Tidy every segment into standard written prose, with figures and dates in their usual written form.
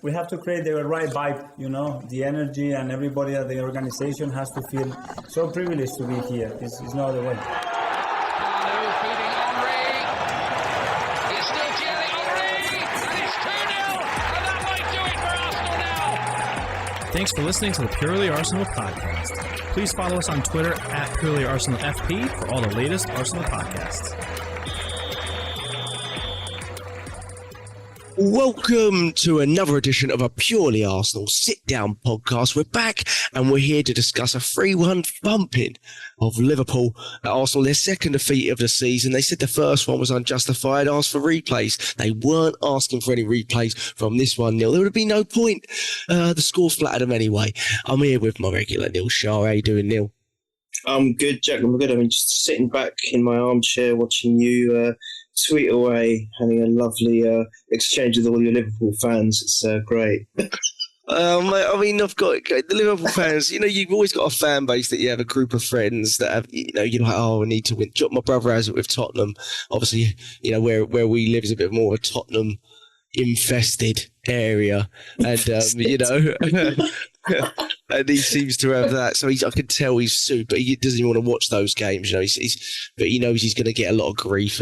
We have to create the right vibe, the energy, and everybody at the organization has to feel so privileged to be here. It's no other way. Thanks for listening to the Purely Arsenal podcast. Please follow us on Twitter at Purely Arsenal FP for all the latest Arsenal podcasts. Welcome to another edition of a Purely Arsenal sit-down podcast. We're back and we're here to discuss a 3-1 thumping of Liverpool at Arsenal, their second defeat of the season. They said the first one was unjustified, asked for replays. They weren't asking for any replays from this one, Neil. There would have been no point. The score flattered them anyway. I'm here with my regular Neil Shah. How you doing, Neil? I'm good, Jack. I'm good. I mean, just sitting back in my armchair watching you tweet away, having a lovely exchange with all your Liverpool fans. It's great. I mean, I've got the Liverpool fans. You've always got a fan base that you have a group of friends that have. You're like, oh, I need to win. My brother has it with Tottenham. Obviously, where we live is a bit more of a Tottenham infested area, and and he seems to have that. So I can tell he's super. He doesn't even want to watch those games. But he knows he's going to get a lot of grief.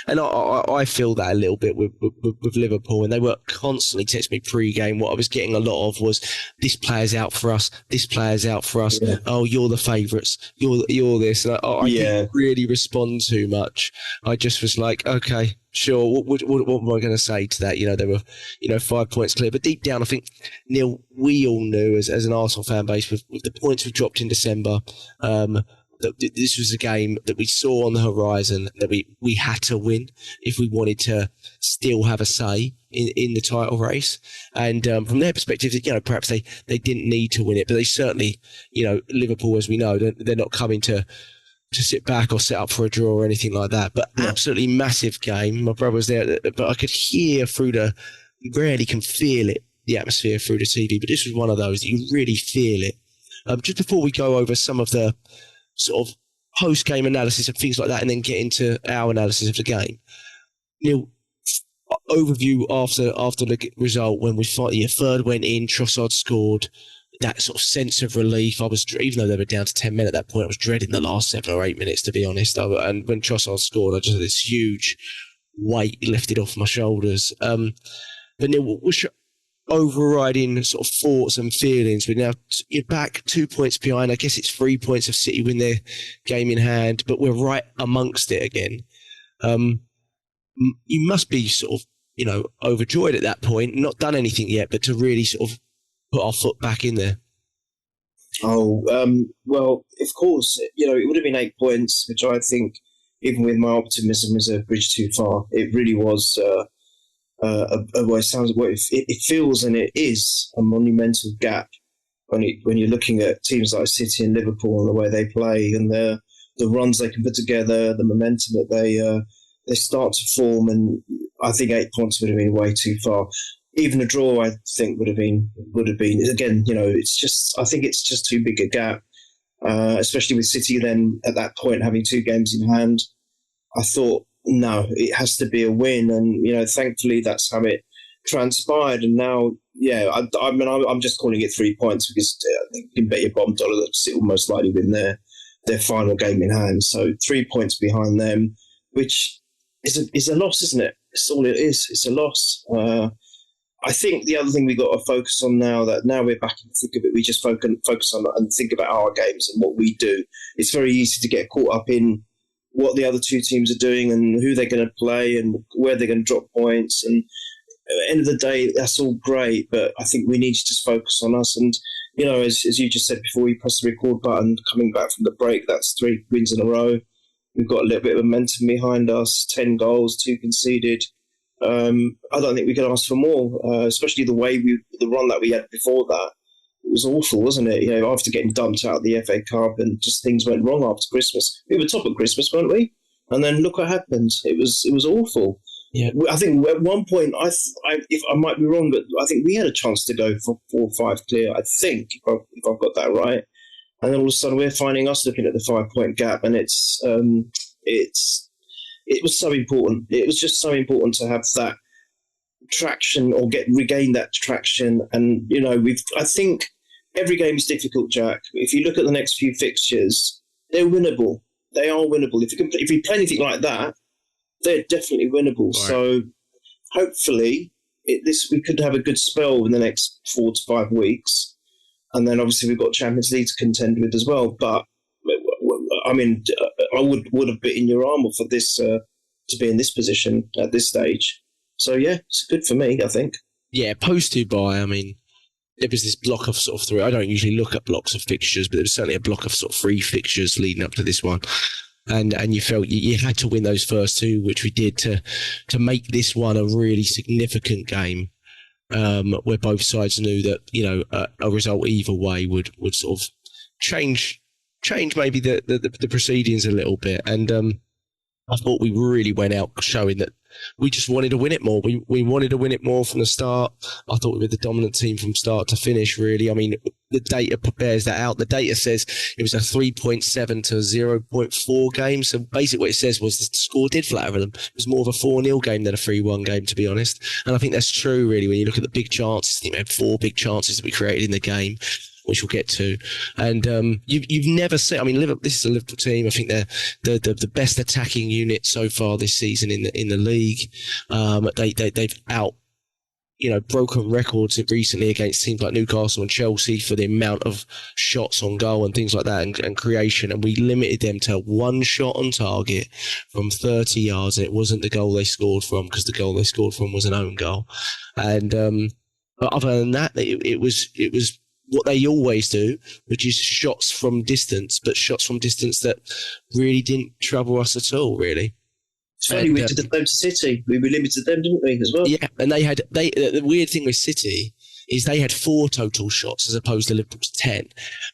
And I feel that a little bit with Liverpool. And they were constantly texting me pre-game. What I was getting a lot of was, this player's out for us. This player's out for us. Yeah. Oh, you're the favourites. You're this. And I didn't really respond too much. I just was like, okay, sure. What am I going to say to that? There were 5 points clear. But deep down, I think, Neil, we all knew as an Arsenal fan base with the points we dropped in December, that this was a game that we saw on the horizon that we had to win if we wanted to still have a say in the title race. And from their perspective, perhaps they didn't need to win it, but they certainly, Liverpool, as we know, they're not coming to sit back or set up for a draw or anything like that. But absolutely massive game. My brother was there, but I could hear you rarely can feel it, the atmosphere through the TV, but this was one of those that you really feel it. Just before we go over some of the sort of post-game analysis and things like that, and then get into our analysis of the game, Neil, overview after the result, when we fight, your third went in, Trossard scored, that sort of sense of relief. Even though they were down to 10 men at that point, I was dreading the last 7 or 8 minutes, to be honest. And when Trossard scored, I just had this huge weight lifted off my shoulders. But Neil, what's your overriding sort of thoughts and feelings? You're back 2 points behind. I guess it's 3 points of City win their game in hand, but we're right amongst it again. You must be sort of, overjoyed at that point, not done anything yet, but to really sort of put our foot back in there. Oh, well, of course, it would have been 8 points, which I think, even with my optimism, is a bridge too far. It really was. It feels, and it is, a monumental gap when you're looking at teams like City and Liverpool and the way they play and the runs they can put together, the momentum that they start to form. And I think 8 points would have been way too far. Even a draw, I think, would have been again. I think it's just too big a gap, especially with City then at that point having 2 games in hand. I thought, no, it has to be a win, and thankfully that's how it transpired. And now, I'm just calling it 3 points because I think you can bet your bottom dollar that City will most likely win their final game in hand. So 3 points behind them, which is a loss, isn't it? It's all it is. It's a loss. I think the other thing we got to focus on now we're back in the thick of it, we just focus on and think about our games and what we do. It's very easy to get caught up in what the other 2 teams are doing and who they're going to play and where they're going to drop points. And at the end of the day, that's all great, but I think we need to just focus on us. And, as you just said before we press the record button, coming back from the break, that's 3 wins in a row. We've got a little bit of momentum behind us, 10 goals, 2 conceded. I don't think we can ask for more, especially the run that we had before that. It was awful, wasn't it? After getting dumped out of the FA Cup and just things went wrong after Christmas. We were top at Christmas, weren't we? And then look what happened. It was awful. Yeah. I think at one point, if I might be wrong, but I think we had a chance to go for 4 or 5 clear. I think if I've got that right. And then all of a sudden, we're finding us looking at the 5-point gap, and it was so important. It was just so important to have that traction or regain that traction. And I think every game is difficult, Jack. If you look at the next few fixtures, they're winnable. They are winnable. If you play anything like that, they're definitely winnable. Right. So hopefully we could have a good spell in the next 4 to 5 weeks. And then obviously we've got Champions League to contend with as well. But I mean, I would have bitten your arm off for this to be in this position at this stage. So yeah, it's good for me, I think. Yeah, post Dubai, I mean, there was this block of sort of 3. I don't usually look at blocks of fixtures, but there was certainly a block of sort of 3 fixtures leading up to this one. And you felt you had to win those first 2, which we did to make this one a really significant game, where both sides knew that a result either way would sort of change maybe the proceedings a little bit. And I thought we really went out showing that we just wanted to win it more. We wanted to win it more from the start. I thought we were the dominant team from start to finish, really. I mean, the data bears that out. The data says it was a 3.7 to 0.4 game. So basically what it says was the score did flatter them. It was more of a 4-0 game than a 3-1 game, to be honest. And I think that's true, really, when you look at the big chances. I think we had 4 big chances that we created in the game, which we'll get to. And you've never seen, I mean, this is a Liverpool team. I think they're the best attacking unit so far this season in the league. They've broken records recently against teams like Newcastle and Chelsea for the amount of shots on goal and things like that and creation. And we limited them to 1 shot on target from 30 yards. And it wasn't the goal they scored from, because the goal they scored from was an own goal. And but other than that, it was what they always do, which is shots from distance, but shots from distance that really didn't trouble us at all, really. It's funny, we did the same to City. We limited them, didn't we, as well? Yeah, and the weird thing with City is they had 4 total shots as opposed to Liverpool's 10.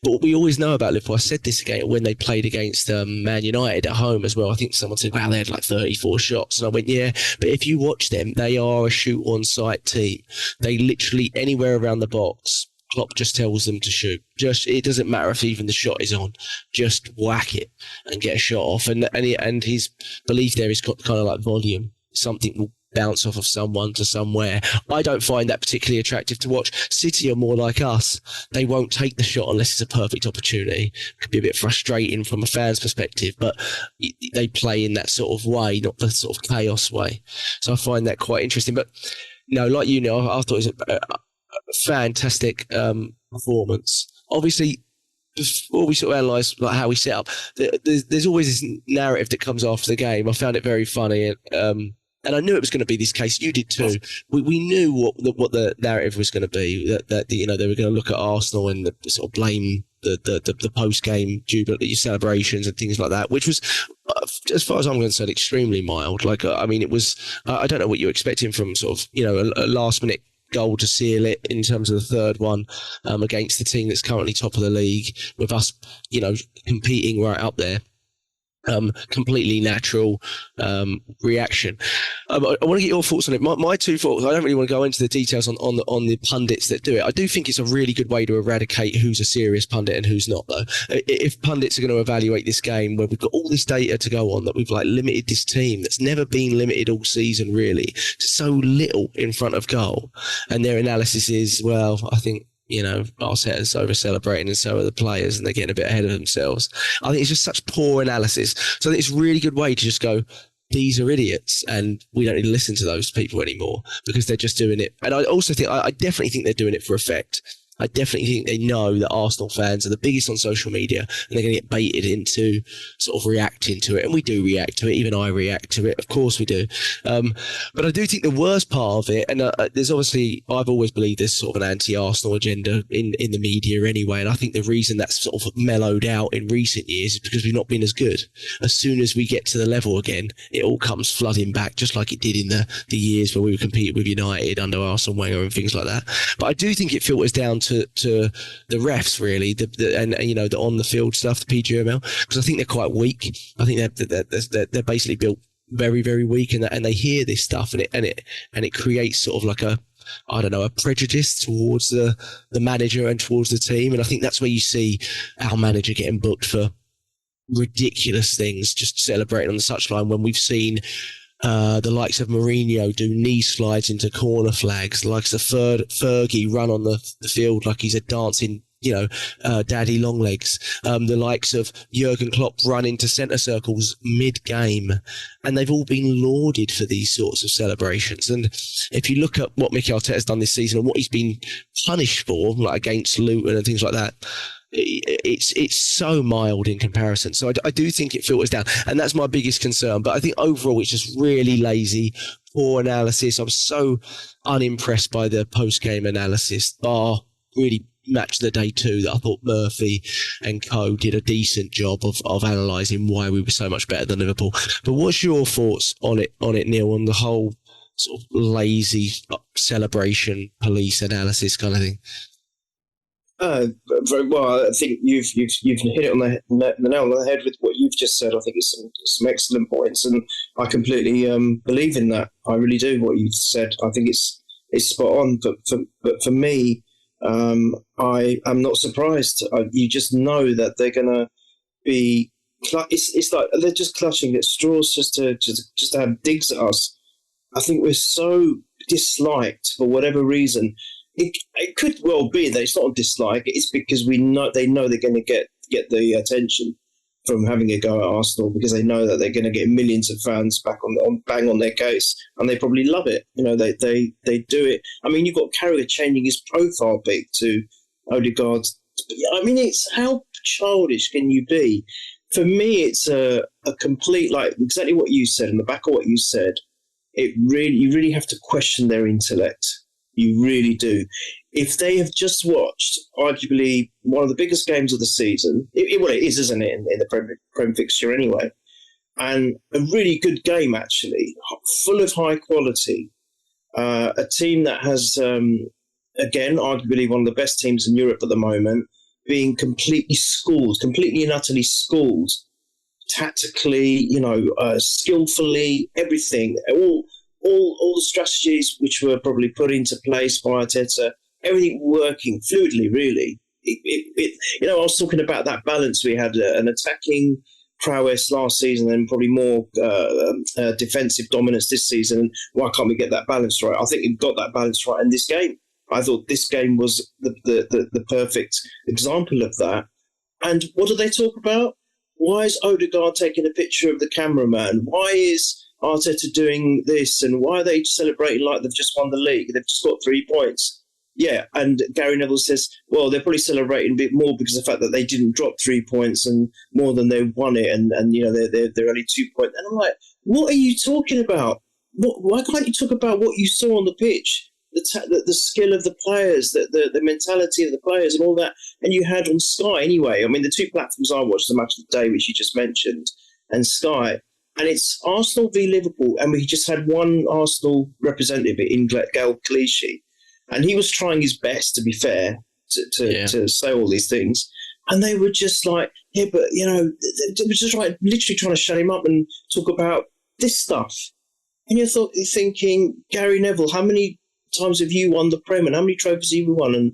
But what we always know about Liverpool, I said this again when they played against Man United at home as well. I think someone said, wow, they had like 34 shots. And I went, yeah, but if you watch them, they are a shoot-on-sight team. They literally, anywhere around the box, Klopp just tells them to shoot. It doesn't matter if even the shot is on. Just whack it and get a shot off. And his belief there is kind of like volume. Something will bounce off of someone to somewhere. I don't find that particularly attractive to watch. City are more like us. They won't take the shot unless it's a perfect opportunity. It could be a bit frustrating from a fan's perspective, but they play in that sort of way, not the sort of chaos way. So I find that quite interesting. But no, like I thought it was a fantastic performance. Obviously, before we sort of analyse like how we set up, there's always this narrative that comes after the game. I found it very funny, and I knew it was going to be this case. You did too. We knew what the narrative was going to be. That they were going to look at Arsenal and sort of blame the post game jubilee celebrations and things like that, which was, as far as I'm concerned, extremely mild. Like I mean, it was. I don't know what you're expecting from sort of a last minute goal to seal it in terms of the third one against the team that's currently top of the league, with us, competing right up there. Completely natural reaction. I want to get your thoughts on it. My 2 thoughts. I don't really want to go into the details on the pundits that do it. I do think it's a really good way to eradicate who's a serious pundit and who's not, though. If pundits are going to evaluate this game where we've got all this data to go on, that we've limited this team that's never been limited all season really to so little in front of goal, and their analysis is, well, I think Arteta's over-celebrating and so are the players, and they're getting a bit ahead of themselves. I think it's just such poor analysis. So I think it's a really good way to just go, these are idiots, and we don't need to listen to those people anymore because they're just doing it. And I also think, I definitely think they're doing it for effect. I definitely think they know that Arsenal fans are the biggest on social media, and they're going to get baited into sort of reacting to it. And we do react to it. Even I react to it. Of course we do. But I do think the worst part of it, and there's obviously, I've always believed there's sort of an anti-Arsenal agenda in the media anyway. And I think the reason that's sort of mellowed out in recent years is because we've not been as good. As soon as we get to the level again, it all comes flooding back, just like it did in the years where we were competing with United under Arsene Wenger and things like that. But I do think it filters down to the refs, really, and the on the field stuff, the PGML, because I think they're quite weak. I think they're basically built very, very weak, and they hear this stuff, and it creates sort of like a prejudice towards the manager and towards the team. And I think that's where you see our manager getting booked for ridiculous things, just celebrating on the touchline, when we've seen the likes of Mourinho do knee slides into corner flags, the likes of Fergie run on the field like he's a dancing, daddy longlegs. The likes of Jurgen Klopp run into centre circles mid-game. And they've all been lauded for these sorts of celebrations. And if you look at what Mikel Arteta's done this season and what he's been punished for, like against Luton and things like that, it's so mild in comparison. So I do think it filters down, and that's my biggest concern. But I think overall it's just really lazy, poor analysis. I'm so unimpressed by the post-game analysis, bar really match of the day 2, that I thought Murphy and co did a decent job of analysing why we were so much better than Liverpool. But what's your thoughts on it, Neil, on the whole sort of lazy celebration police analysis kind of thing? Very well. I think you've hit it on the nail on the head with what you've just said. I think it's some excellent points, and I completely believe in that. I really do. What you've said, I think it's spot on. But for me, I am not surprised. You just know that they're going to be. It's like they're just clutching at straws just to have digs at us. I think we're so disliked for whatever reason. It could well be that it's not a dislike. It's because they know they're going to get the attention from having a go at Arsenal, because they know that they're going to get millions of fans back bang on their case, and they probably love it. They do it. I mean, you've got Carragher changing his profile pic to Odegaard. I mean, it's how childish can you be? For me, it's a complete, like exactly what you said, on the back of what you said. You really have to question their intellect. You really do. If they have just watched arguably one of the biggest games of the season, it is, isn't it, in the Prem fixture anyway, and a really good game actually, full of high quality, a team that has, again, arguably one of the best teams in Europe at the moment, being completely and utterly schooled, tactically, skillfully, everything, all the strategies which were probably put into place by Arteta, everything working fluidly, really. I was talking about that balance. We had an attacking prowess last season and probably more defensive dominance this season. Why can't we get that balance right? I think we've got that balance right in this game. I thought this game was the perfect example of that. And what do they talk about? Why is Odegaard taking a picture of the cameraman? Why is Arteta doing this, and why are they celebrating like they've just won the league? They've just got 3 points. Yeah, and Gary Neville says, well, they're probably celebrating a bit more because of the fact that they didn't drop 3 points and more than they won it, and they're only 2 points. And I'm like, what are you talking about? Why can't you talk about what you saw on the pitch, the skill of the players, the mentality of the players, and all that? And you had on Sky anyway. I mean, the 2 platforms I watched, the Match of the Day, which you just mentioned, and Sky. And it's Arsenal v Liverpool, and we just had one Arsenal representative in Gael Clichy, and he was trying his best, to be fair, to say all these things, and they were just like, yeah, but they were just literally trying to shut him up and talk about this stuff. And you're thinking, Gary Neville, how many times have you won the Prem, and how many trophies have you won? And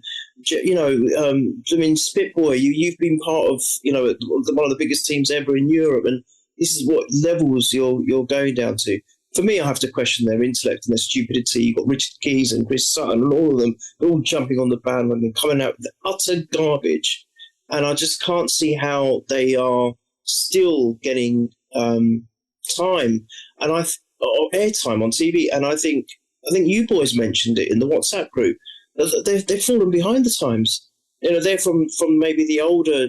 I mean, Spitboy, you've been part of one of the biggest teams ever in Europe, and this is what levels you're going down to. For me, I have to question their intellect and their stupidity. You've got Richard Keys and Chris Sutton and all of them, all jumping on the bandwagon and coming out with utter garbage. And I just can't see how they are still getting time and or airtime on TV. And I think you boys mentioned it in the WhatsApp group. They've fallen behind the times. They're from maybe the older,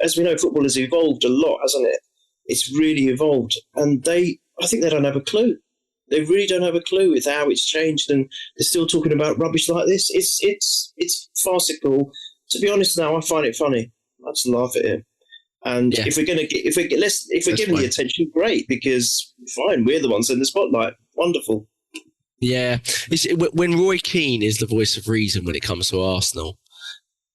as we know, football has evolved a lot, hasn't it? It's really evolved. And I think they don't have a clue. They really don't have a clue with how it's changed, and they're still talking about rubbish like this. It's farcical. To be honest now, I find it funny. I just laugh at it. And if we're giving the attention, great, because fine, we're the ones in the spotlight. Wonderful. Yeah, when Roy Keane is the voice of reason when it comes to Arsenal,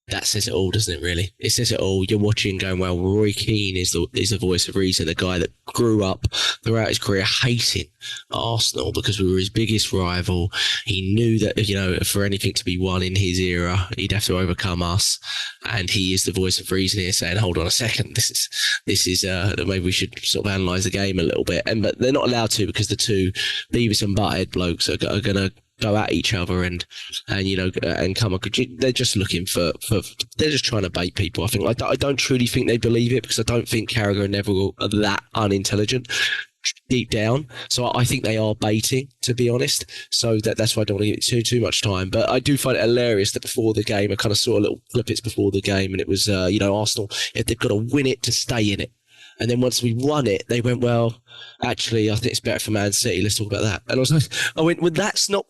that says it all, doesn't it, really? It says it all. You're watching going, well, Roy Keane is the voice of reason, the guy that grew up throughout his career hating Arsenal because we were his biggest rival. He knew that, for anything to be won in his era, he'd have to overcome us. And he is the voice of reason here saying, hold on a second, this is maybe we should sort of analyse the game a little bit. But they're not allowed to because the two Beavis and Butthead blokes are going to go at each other and come. They're just looking for they're just trying to bait people. I think I don't truly think they believe it because I don't think Carragher and Neville are that unintelligent deep down. So I think they are baiting, to be honest. So that's why I don't want to give it too much time. But I do find it hilarious that before the game, I kind of saw a little flippets before the game, and it was Arsenal, if they've got to win it to stay in it. And then once we won it, they went, well, actually, I think it's better for Man City. Let's talk about that. And I went, well, that's not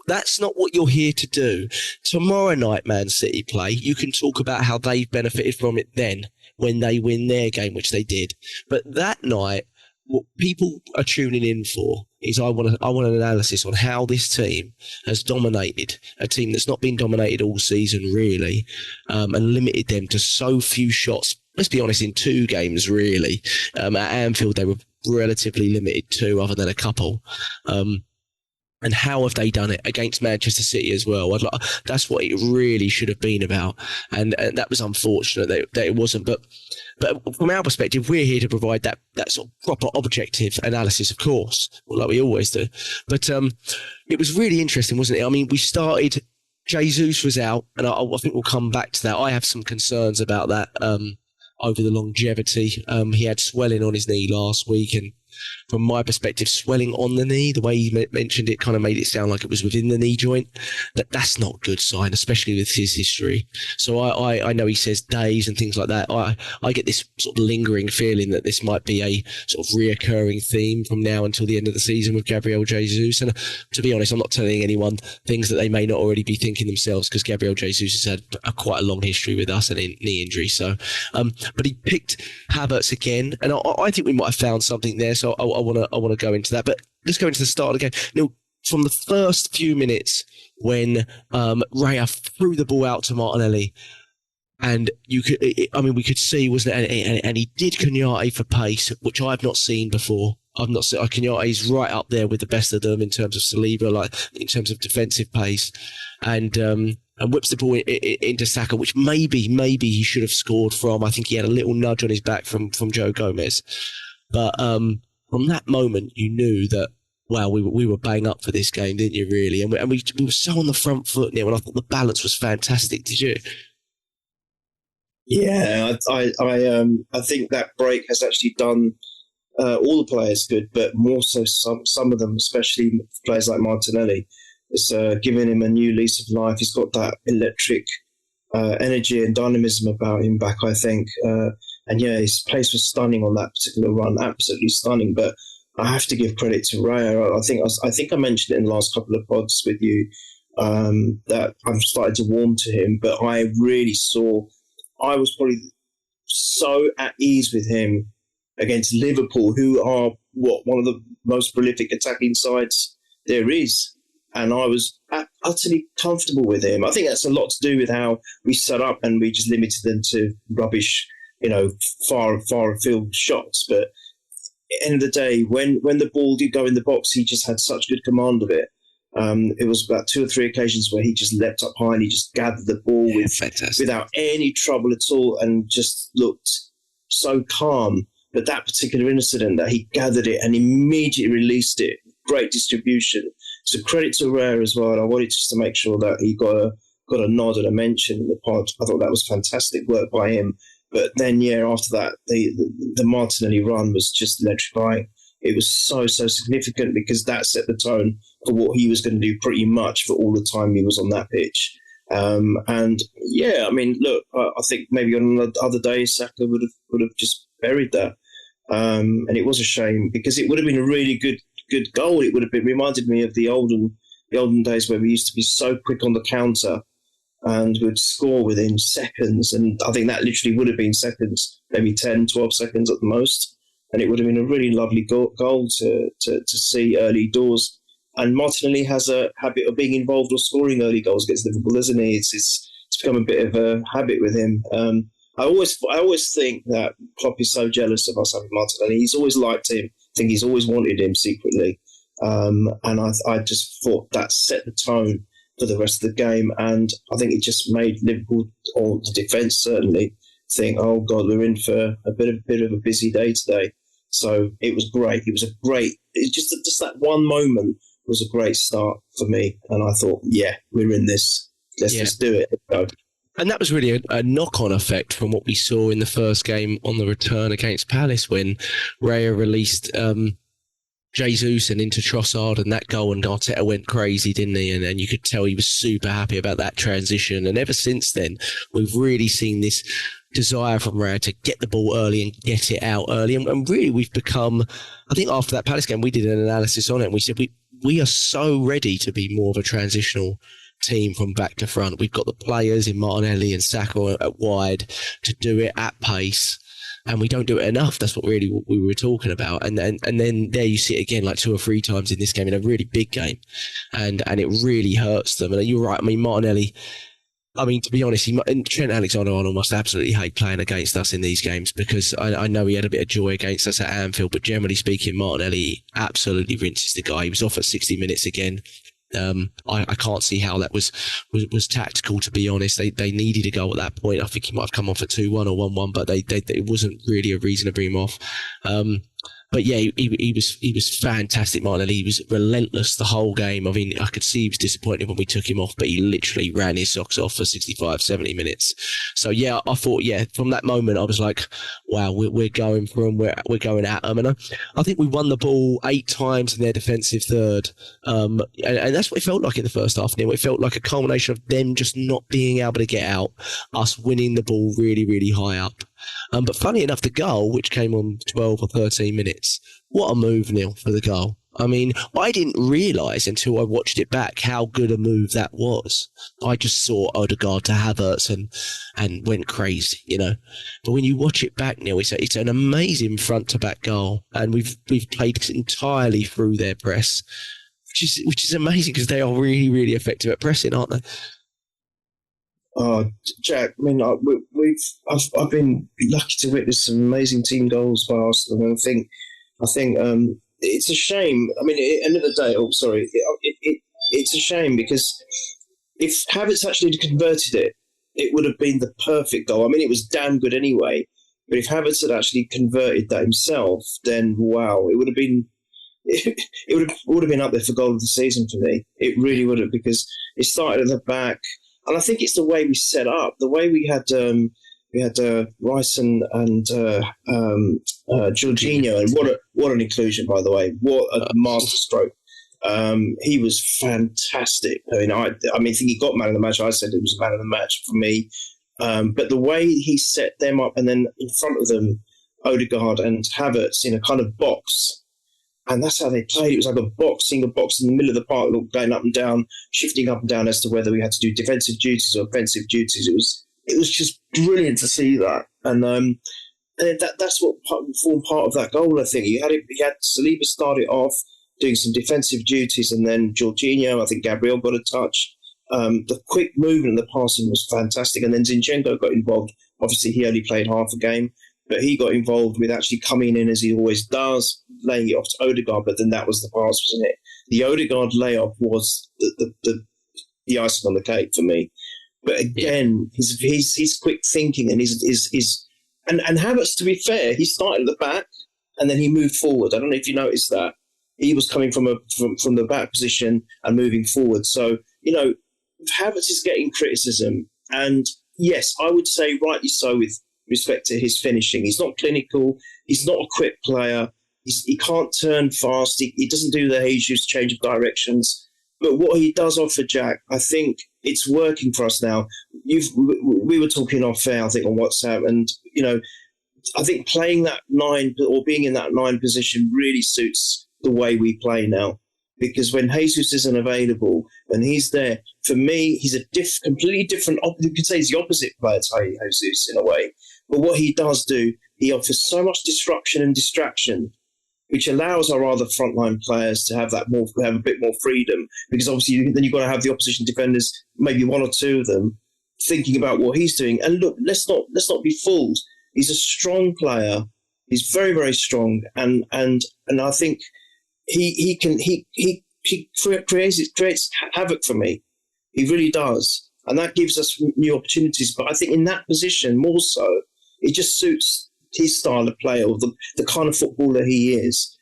what you're here to do. Tomorrow night, Man City play. You can talk about how they've benefited from it then when they win their game, which they did. But that night, what people are tuning in for is I want an analysis on how this team has dominated a team that's not been dominated all season, really, and limited them to so few shots. Let's be honest, in 2 games, really. At Anfield, they were relatively limited too, other than a couple. And how have they done it against Manchester City as well? That's what it really should have been about. And that was unfortunate that it wasn't. But from our perspective, we're here to provide that sort of proper objective analysis, of course, like we always do. But it was really interesting, wasn't it? I mean, we started... Jesus was out, and I think we'll come back to that. I have some concerns about that over the longevity. He had swelling on his knee last week, and from my perspective, swelling on the knee, the way he mentioned it kind of made it sound like it was within the knee joint. That's not a good sign, especially with his history. So I know he says days and things like that. I get this sort of lingering feeling that this might be a sort of reoccurring theme from now until the end of the season with Gabriel Jesus. And to be honest, I'm not telling anyone things that they may not already be thinking themselves, because Gabriel Jesus has had quite a long history with us and knee injury. So, but he picked Havertz again, and I think we might have found something there. So I want to go into that, but let's go into the start of the game. Now, from the first few minutes when Raya threw the ball out to Martinelli, and we could see, wasn't it? And he did Konaté for pace, which I've not seen before. I've not seen. Konaté's right up there with the best of them in terms of Saliba, like in terms of defensive pace, and whips the ball into Saka, which maybe he should have scored from. I think he had a little nudge on his back from Joe Gomez, but from that moment, you knew that, wow, we were bang up for this game, didn't you, really? And we were so on the front foot, Neil, and I thought the balance was fantastic. Did you? Yeah, I think that break has actually done all the players good, but more so some of them, especially players like Martinelli. It's given him a new lease of life. He's got that electric energy and dynamism about him back, I think. And yeah, his pace was stunning on that particular run, absolutely stunning. But I have to give credit to Raya. I think I mentioned it in the last couple of pods with you that I'm starting to warm to him. But I really saw, I was probably so at ease with him against Liverpool, who are one of the most prolific attacking sides there is. And I was utterly comfortable with him. I think that's a lot to do with how we set up, and we just limited them to rubbish, far afield shots. But at the end of the day, when the ball did go in the box, he just had such good command of it. It was about 2 or 3 occasions where he just leapt up high and he just gathered the ball without any trouble at all, and just looked so calm. But that particular incident, that he gathered it and immediately released it, great distribution. So credit to Rare as well. And I wanted just to make sure that he got a nod and a mention in the pod. I thought that was fantastic work by him. But then, yeah, after that, the Martinelli run was just electrifying. It was so significant, because that set the tone for what he was going to do pretty much for all the time he was on that pitch. And yeah, I mean, look, I think maybe on another day, Saka would have just buried that. And it was a shame, because it would have been a really good goal. It would have reminded me of the olden days where we used to be so quick on the counter and would score within seconds. And I think that literally would have been seconds, maybe 10, 12 seconds at the most. And it would have been a really lovely goal to see early doors. And Martinelli has a habit of being involved or scoring early goals against Liverpool, isn't he? It's it's become a bit of a habit with him. I always think that Klopp is so jealous of us having Martinelli. He's always liked him. I think he's always wanted him secretly. And I just thought that set the tone for the rest of the game. And I think it just made Liverpool, or the defence certainly, think, oh God, we're in for a bit of a busy day today. So it was great. Just that one moment was a great start for me. And I thought, yeah, we're in this. Let's just do it. Let's go. And that was really a knock-on effect from what we saw in the first game on the return against Palace when Raya released Jesus and into Trossard, and that goal, and Arteta went crazy, didn't he? And you could tell he was super happy about that transition. And ever since then, we've really seen this desire from Raya to get the ball early and get it out early. And really, we've become, I think after that Palace game, we did an analysis on it, and we said we are so ready to be more of a transitional team from back to front. We've got the players in Martinelli and Saka at wide to do it at pace, and we don't do it enough. That's what we were talking about. And then there you see it again, like 2 or 3 times in this game, in a really big game, and it really hurts them. And you're right. I mean, Martinelli, I mean, to be honest, Trent Alexander-Arnold must absolutely hate playing against us in these games, because I know he had a bit of joy against us at Anfield, but generally speaking, Martinelli absolutely rinses the guy. He was off at 60 minutes again. I can't see how that was tactical, to be honest. They needed a goal at that point. I think he might have come off at 2-1 or 1-1, but it wasn't really a reason to bring him off. But yeah, he was fantastic, Martinelli. He was relentless the whole game. I mean, I could see he was disappointed when we took him off, but he literally ran his socks off for 65, 70 minutes. So yeah, I thought, from that moment, I was like, wow, we're going for them. We're going at them. And I think we won the ball 8 times in their defensive third. And that's what it felt like in the first half. It felt like a culmination of them just not being able to get out, us winning the ball really, really high up. But funny enough, the goal, which came on 12 or 13 minutes, what a move, Neil, for the goal. I mean, I didn't realise until I watched it back how good a move that was. I just saw Odegaard to Havertz and went crazy, But when you watch it back, Neil, it's an amazing front-to-back goal, and we've played entirely through their press, which is amazing, because they are really, really effective at pressing, aren't they? Oh, Jack, I mean, I've been lucky to witness some amazing team goals by Arsenal, and I think it's a shame. I mean, at the end of the day, it's a shame, because if Havertz actually converted it, it would have been the perfect goal. I mean, it was damn good anyway, but if Havertz had actually converted that himself, then wow, it would have been. It would have been up there for goal of the season for me. It really would have, because it started at the back. And I think it's the way we set up, the way we had Rice and Jorginho, and what an inclusion, by the way, what a masterstroke. He was fantastic. I think he got man of the match. I said it was man of the match for me. But the way he set them up, and then in front of them, Odegaard and Havertz in a kind of box. And that's how they played. It was like a box in the middle of the park, going up and down, shifting up and down as to whether we had to do defensive duties or offensive duties. It was just brilliant to see that. And that's what formed part of that goal, I think. He had Saliba start it off, doing some defensive duties, and then Jorginho, I think Gabriel got a touch. The quick movement and the passing was fantastic. And then Zinchenko got involved. Obviously, he only played half a game, but he got involved with actually coming in, as he always does, laying it off to Odegaard, but then that was the pass, wasn't it? The Odegaard layoff was the icing on the cake for me. But again, his quick thinking and his and Havertz, to be fair, he started at the back and then he moved forward. I don't know if you noticed that. He was coming from the back position and moving forward. So, Havertz is getting criticism, and yes, I would say rightly so with respect to his finishing. He's not clinical. He's not a quick player. He can't turn fast. He doesn't do the Jesus change of directions. But what he does offer, Jack, I think it's working for us now. We were talking off air, I think, on WhatsApp, and I think playing that 9 or being in that 9 position really suits the way we play now. Because when Jesus isn't available, when he's there, for me, he's a completely different. You could say he's the opposite player to Jesus in a way. But what he does do, he offers so much disruption and distraction, which allows our other frontline players to have a bit more freedom. Because obviously, then you've got to have the opposition defenders, maybe 1 or 2 of them, thinking about what he's doing. And look, let's not be fooled. He's a strong player. He's very, very strong, and I think he creates havoc for me. He really does, and that gives us new opportunities. But I think in that position, more so, it just suits his style of play, or the kind of footballer he is,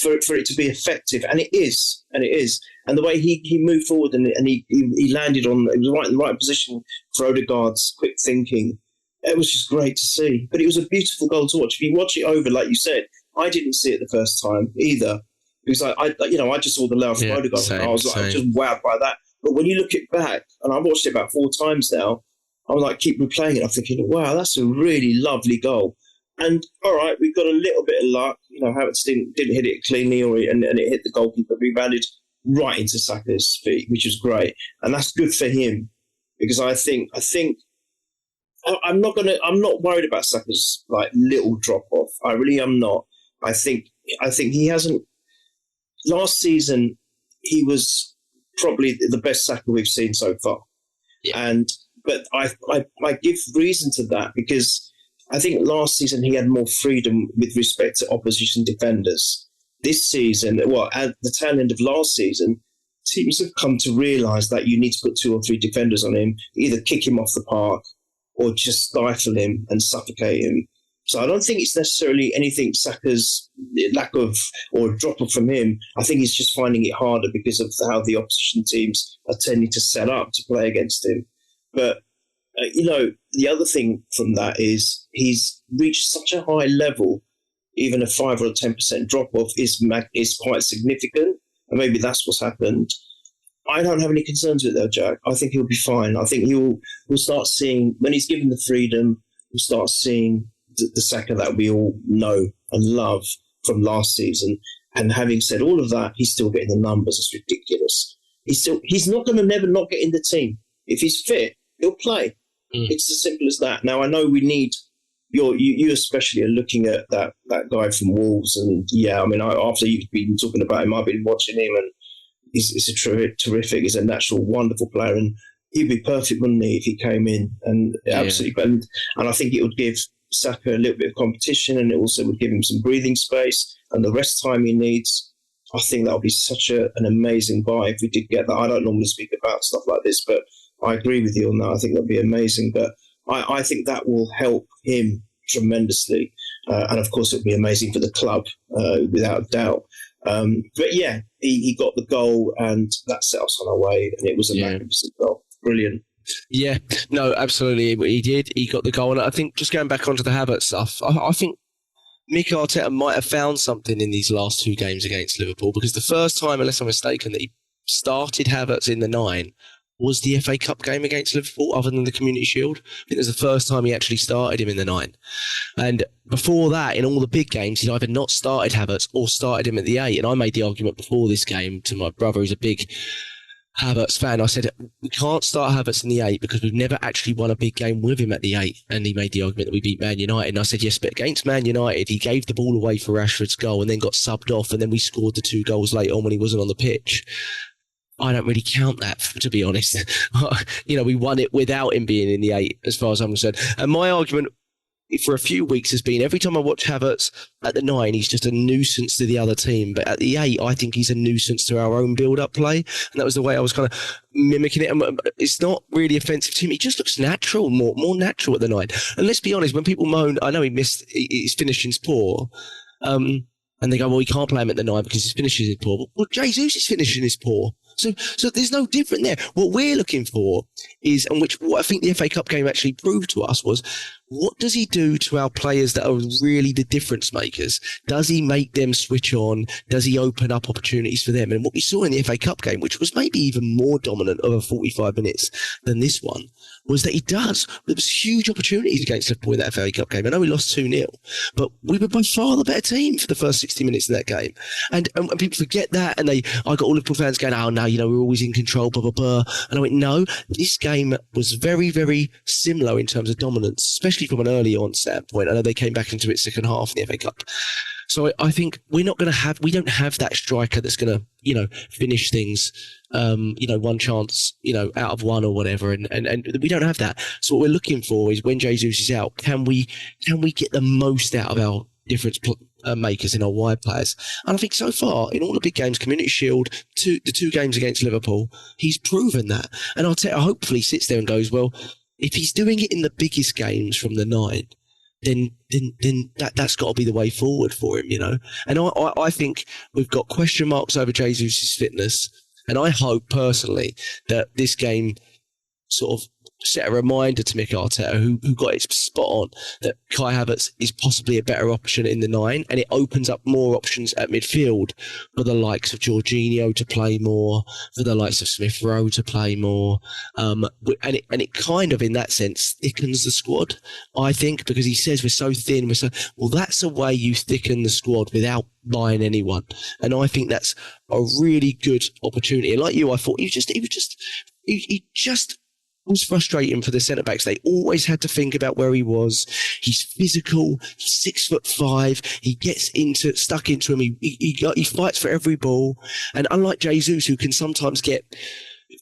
for it to be effective. And it is. And the way he moved forward and he landed on, it was right in the right position for Odegaard's quick thinking. It was just great to see. But it was a beautiful goal to watch. If you watch it over, like you said, I didn't see it the first time either, because I just saw the layout from Odegaard. I was just wowed by that. But when you look it back, and I've watched it about 4 times now, I'm like, keep replaying it. I'm thinking, wow, that's a really lovely goal. And all right, we've got a little bit of luck. Havertz didn't hit it cleanly, and it hit the goalkeeper, rebounded right into Saka's feet, which was great, and that's good for him, because I think I'm not worried about Saka's little drop off. I really am not. I think he hasn't. Last season, he was probably the best Saka we've seen so far, but I give reason to that, because I think last season he had more freedom with respect to opposition defenders. This season, at the tail end of last season, teams have come to realise that you need to put 2 or 3 defenders on him, either kick him off the park or just stifle him and suffocate him. So I don't think it's necessarily anything Saka's lack of or drop off from him. I think he's just finding it harder because of how the opposition teams are tending to set up to play against him. But the other thing from that is he's reached such a high level. Even a 5 or a 10% drop off is quite significant, and maybe that's what's happened. I don't have any concerns with that, Jack. I think he'll be fine. I think we'll start seeing, when he's given the freedom, we'll start seeing the Saka that we all know and love from last season. And having said all of that, he's still getting the numbers. It's ridiculous. He's not going to never not get in the team. If he's fit, he'll play. It's as simple as that. Now, I know we need, you especially are looking at that guy from Wolves, and after you've been talking about him, I've been watching him, and he's a terrific, he's a natural, wonderful player, and he'd be perfect, wouldn't he, if he came in, and absolutely. And I think it would give Saka a little bit of competition, and it also would give him some breathing space and the rest time he needs. I think that would be such an amazing buy if we did get that. I don't normally speak about stuff like this, but I agree with you on that. I think that'd be amazing. But I think that will help him tremendously. And of course, it would be amazing for the club, without a doubt. But yeah, he got the goal, and that set us on our way. And it was a magnificent goal. Brilliant. Yeah, no, absolutely. He did. He got the goal. And I think just going back onto the Havertz stuff, I think Mikel Arteta might have found something in these last 2 games against Liverpool, because the first time, unless I'm mistaken, that he started Havertz in the 9 was the FA Cup game against Liverpool, other than the Community Shield. I think it was the first time he actually started him in the 9. And before that, in all the big games, he'd either not started Havertz or started him at the 8. And I made the argument before this game to my brother, who's a big Havertz fan. I said, we can't start Havertz in the 8 because we've never actually won a big game with him at the 8. And he made the argument that we beat Man United. And I said, yes, but against Man United, he gave the ball away for Rashford's goal and then got subbed off. And then we scored the 2 goals later on when he wasn't on the pitch. I don't really count that, to be honest. We won it without him being in the 8, as far as I'm concerned. And my argument for a few weeks has been, every time I watch Havertz at the 9, he's just a nuisance to the other team. But at the 8, I think he's a nuisance to our own build-up play. And that was the way I was kind of mimicking it. And it's not really offensive to him. He just looks natural, more natural at the 9. And let's be honest, when people moan, I know his finishing's poor. And they go, well, we can't play him at the 9 because his finishing is poor. Well, Jesus' finishing is poor. So there's no different there. What we're looking for is, and what I think the FA Cup game actually proved to us, was what does he do to our players that are really the difference makers? Does he make them switch on? Does he open up opportunities for them? And what we saw in the FA Cup game, which was maybe even more dominant over 45 minutes than this one, was that he does. There was huge opportunities against Liverpool in that FA Cup game. I know we lost 2-0, but we were by far the better team for the first 60 minutes of that game. And people forget that, and I got all Liverpool fans going, oh, no, we're always in control, blah, blah, blah. And I went, no, this game was very, very similar in terms of dominance, especially from an early on standpoint. I know they came back into it second half in the FA Cup. So I think we don't have that striker that's going to, finish things, one chance, out of one or whatever. And we don't have that. So what we're looking for is when Jesus is out, can we get the most out of our difference makers in our wide players? And I think so far, in all the big games, Community Shield, the two games against Liverpool, he's proven that. And Arteta hopefully sits there and goes, well, if he's doing it in the biggest games from the 9, then that's got to be the way forward for him, And I think we've got question marks over Jesus' fitness, and I hope personally that this game sort of set a reminder to Mikel Arteta, who got it spot on, that Kai Havertz is possibly a better option in the 9, and it opens up more options at midfield for the likes of Jorginho to play more, for the likes of Smith Rowe to play more, and it kind of, in that sense, thickens the squad, I think, because he says we're so thin, well, that's a way you thicken the squad without buying anyone, and I think that's a really good opportunity. And like you, I thought he just was frustrating for the centre-backs. They always had to think about where he was. He's physical. He's 6'5". He gets stuck into him. He fights for every ball. And unlike Jesus, who can sometimes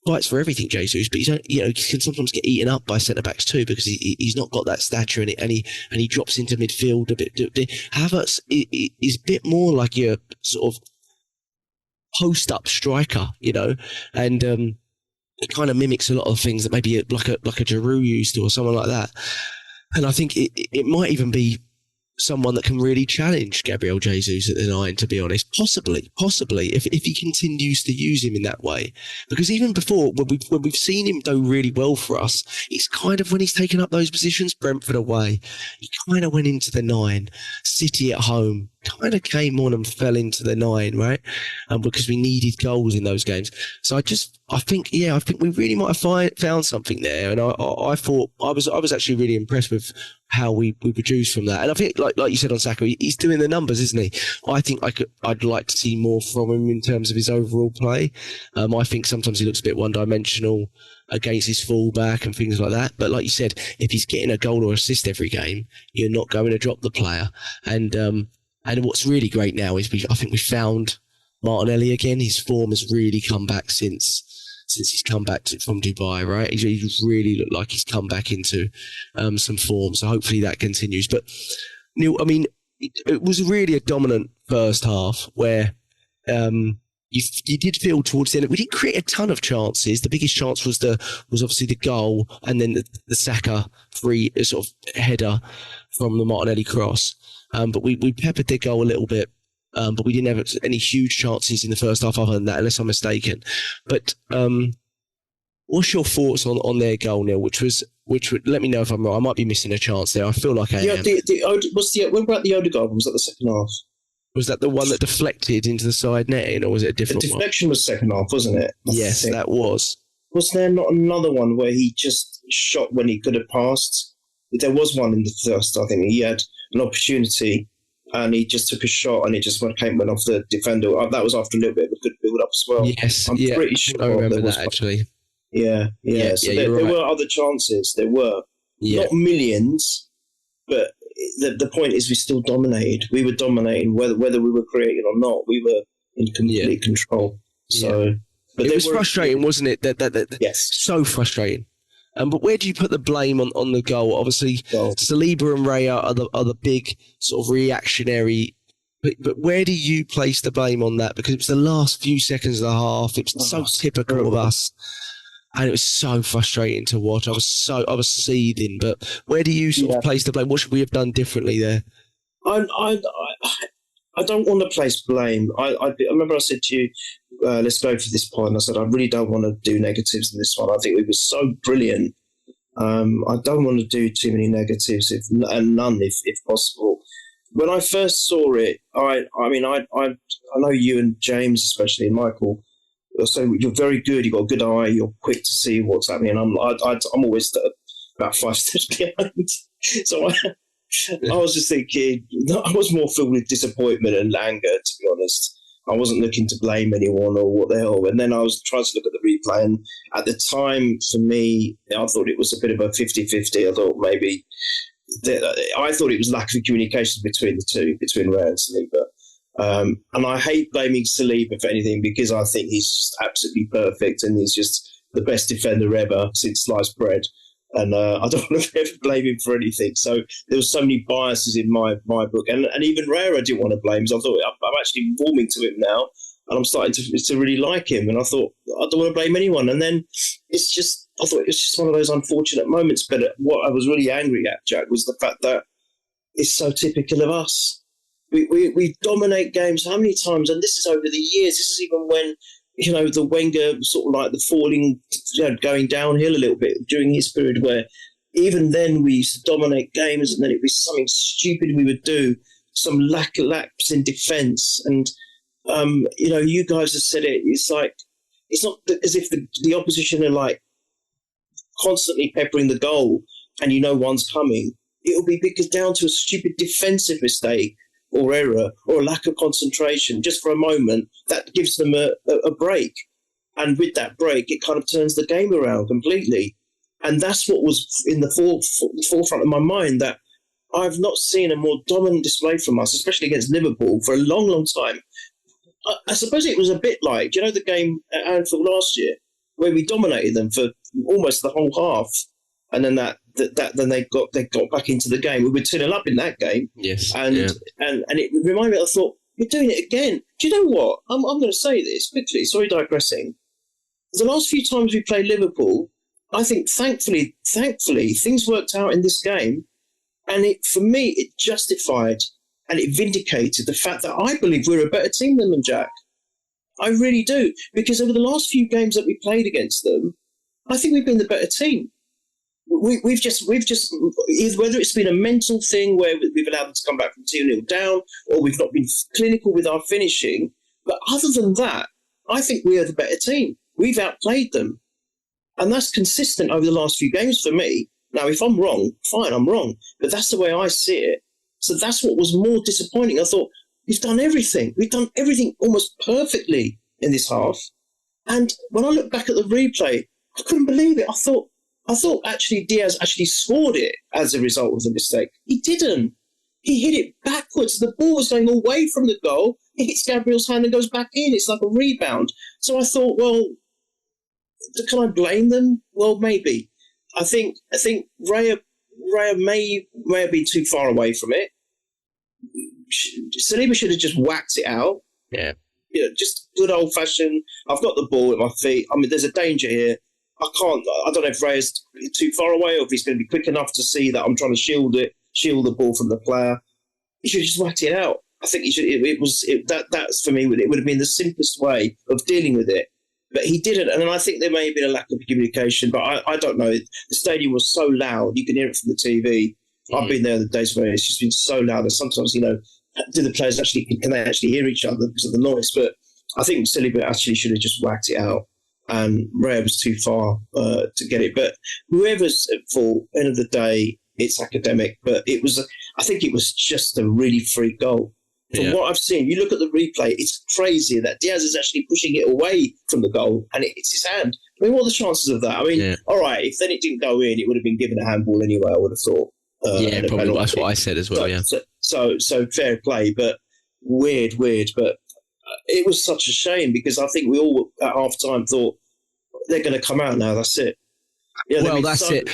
fights for everything, Jesus, but he can sometimes get eaten up by centre-backs too, because he's not got that stature, and he drops into midfield a bit. Havertz is a bit more like your sort of post-up striker, and it kind of mimics a lot of things that maybe like a Giroud used to, or someone like that. And I think it might even be someone that can really challenge Gabriel Jesus at the 9, to be honest. Possibly, if he continues to use him in that way. Because even before, when we've seen him do really well for us, it's kind of when he's taken up those positions, Brentford away, he kind of went into the 9, City at home, kind of came on and fell into the 9, right? Because we needed goals in those games. So I think we really might have found something there. And I thought I was actually really impressed with how we produced from that. And I think, like you said on Saka, he's doing the numbers, isn't he? I think I'd like to see more from him in terms of his overall play. I think sometimes he looks a bit one-dimensional against his fullback and things like that. But like you said, if he's getting a goal or assist every game, you're not going to drop the player. And what's really great now is I think we found Martinelli again. His form has really come back since he's come back from Dubai, right? He's really looked like he's come back into some form. So hopefully that continues. But Neil, I mean, it was really a dominant first half where you did feel towards the end. We didn't create a ton of chances. The biggest chance was obviously the goal, and then the Saka free sort of header from the Martinelli cross. But we peppered their goal a little bit. But we didn't have any huge chances in the first half other than that, unless I'm mistaken. But what's your thoughts on their goal, Neil? Which would let me know if I'm wrong. I might be missing a chance there. I feel like I am. When about the Odegaard one? Was that the second half? Was that the one that deflected into the side netting, or was it a different one? The deflection was second half, wasn't it? Yes, that was. Was there not another one where he just shot when he could have passed? There was one in the first. I think he had an opportunity and he just took a shot and it just went off the defender. That was after a little bit of a good build-up as well. Yes, I'm pretty sure. I remember that, actually. Yeah. So there were other chances. There were. Not millions, but the point is we still dominated. We were dominating whether we were creating or not. We were in complete control. So, but it was frustrating, wasn't it? That yes, so frustrating. But where do you put the blame on the goal? Obviously, Saliba and Raya are the big sort of reactionary. But where do you place the blame on that? Because it was the last few seconds of the half. It was so typical of us. And it was so frustrating to watch. I was seething. But where do you sort of place the blame? What should we have done differently there? I don't want to place blame. I remember I said to you, let's go for this point. I said, I really don't want to do negatives in this one. I think it was so brilliant. I don't want to do too many negatives, and none if possible. When I first saw it, I know you and James, especially, and Michael, so you're very good. You've got a good eye. You're quick to see what's happening. I'm always about 5 steps behind. So I was just thinking, I was more filled with disappointment and anger, to be honest. I wasn't looking to blame anyone or what the hell. And then I was trying to look at the replay. And at the time, for me, I thought it was a bit of a 50-50. I thought maybe I thought it was lack of communication between the two, between Raya and Saliba. And I hate blaming Saliba for anything because I think he's just absolutely perfect and he's just the best defender ever since sliced bread. And I don't want to ever blame him for anything. So there were so many biases in my book. And even Raya I didn't want to blame. So I thought, I'm actually warming to him now. And I'm starting to really like him. And I thought, I don't want to blame anyone. And then I thought it was just one of those unfortunate moments. But what I was really angry at, Jack, was the fact that it's so typical of us. We dominate games how many times? And this is over the years. This is even when, the Wenger sort of like the falling, going downhill a little bit during his period where even then we used to dominate games and then it was something stupid we would do, some lapse in defence. And, you guys have said it. It's like, it's not as if the opposition are like constantly peppering the goal and one's coming. It'll be because down to a stupid defensive mistake or error or a lack of concentration just for a moment that gives them a break. And with that break, it kind of turns the game around completely. And that's what was in the forefront of my mind, that I've not seen a more dominant display from us, especially against Liverpool, for a long, long time. I suppose it was a bit like, the game at Anfield last year, where we dominated them for almost the whole half, and then then they got back into the game. We were 2-0 up in that game, yes, and it reminded me. I thought, you're doing it again. Do you know what? I'm going to say this quickly. Sorry, digressing. The last few times we played Liverpool, I think thankfully things worked out in this game, and for me it justified and it vindicated the fact that I believe we're a better team than them, Jack. I really do, because over the last few games that we played against them, I think we've been the better team. We've just whether it's been a mental thing where we've allowed them to come back from 2-0 down, or we've not been clinical with our finishing. But other than that, I think we are the better team. We've outplayed them, and that's consistent over the last few games for me. Now, if I'm wrong, fine, I'm wrong, but that's the way I see it. So that's what was more disappointing. I thought, we've done everything. We've done everything almost perfectly in this half. And when I look back at the replay, I couldn't believe it. I thought actually Diaz actually scored it as a result of the mistake. He didn't. He hit it backwards. The ball was going away from the goal. It hits Gabriel's hand and goes back in. It's like a rebound. So I thought, well, can I blame them? Well, maybe. I think Raya may have been too far away from it. Saliba should have just whacked it out. Yeah. Just good old fashioned. I've got the ball at my feet. I mean, there's a danger here. I don't know if Raya's too far away or if he's going to be quick enough to see that I'm trying to shield the ball from the player. He should have just whacked it out. I think he should. That's for me. It would have been the simplest way of dealing with it. But he didn't, and I think there may have been a lack of communication. But I don't know. The stadium was so loud; you can hear it from the TV. I've been there the days where it's just been so loud, and sometimes do the players can they actually hear each other because of the noise? But I think Saliba actually should have just whacked it out, and Raya was too far to get it. But whoever's at fault, end of the day, it's academic. But I think it was just a really free goal. From what I've seen, you look at the replay, it's crazy that Diaz is actually pushing it away from the goal and it's his hand. I mean, what are the chances of that? I mean, all right, if then it didn't go in, it would have been given a handball anyway, I would have thought. Probably. That's what I said as well, So fair play, but weird. But it was such a shame because I think we all at half-time thought, they're going to come out now, that's it. That's it.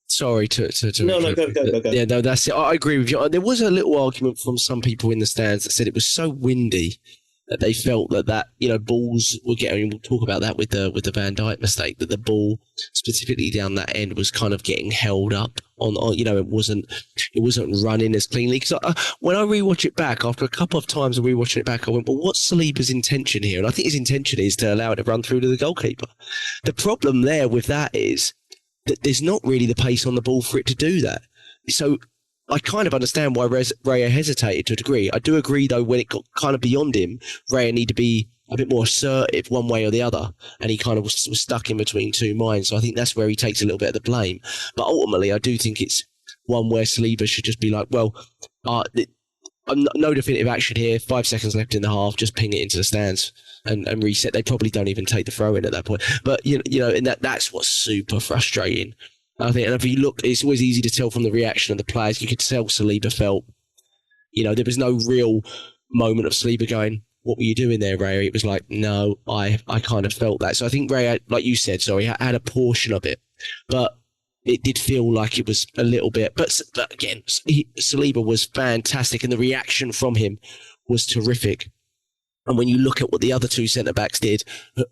Sorry to No, go. Yeah, no, that's it. I agree with you. There was a little argument from some people in the stands that said it was so windy that they felt that balls were getting. We'll talk about that with the Van Dijk mistake. That the ball specifically down that end was kind of getting held up on it wasn't running as cleanly. Because when I rewatch it back after a couple of times of rewatching it back, I went, well, what's Saliba's intention here? And I think his intention is to allow it to run through to the goalkeeper. The problem there with that is that there's not really the pace on the ball for it to do that. So I kind of understand why Raya hesitated to a degree. I do agree, though, when it got kind of beyond him, Raya needed to be a bit more assertive one way or the other, and he kind of was stuck in between two minds. So I think that's where he takes a little bit of the blame. But ultimately, I do think it's one where Saliba should just be like, well, no definitive action here, 5 seconds left in the half, just ping it into the stands and reset. They probably don't even take the throw in at that point. But, and that's what's super frustrating I think, and if you look, it's always easy to tell from the reaction of the players. You could tell Saliba felt, there was no real moment of Saliba going, "What were you doing there, Ray?" It was like, no, I kind of felt that. So I think Ray, like you said, had a portion of it, but it did feel like it was a little bit. But again, Saliba was fantastic, and the reaction from him was terrific. And when you look at what the other two centre backs did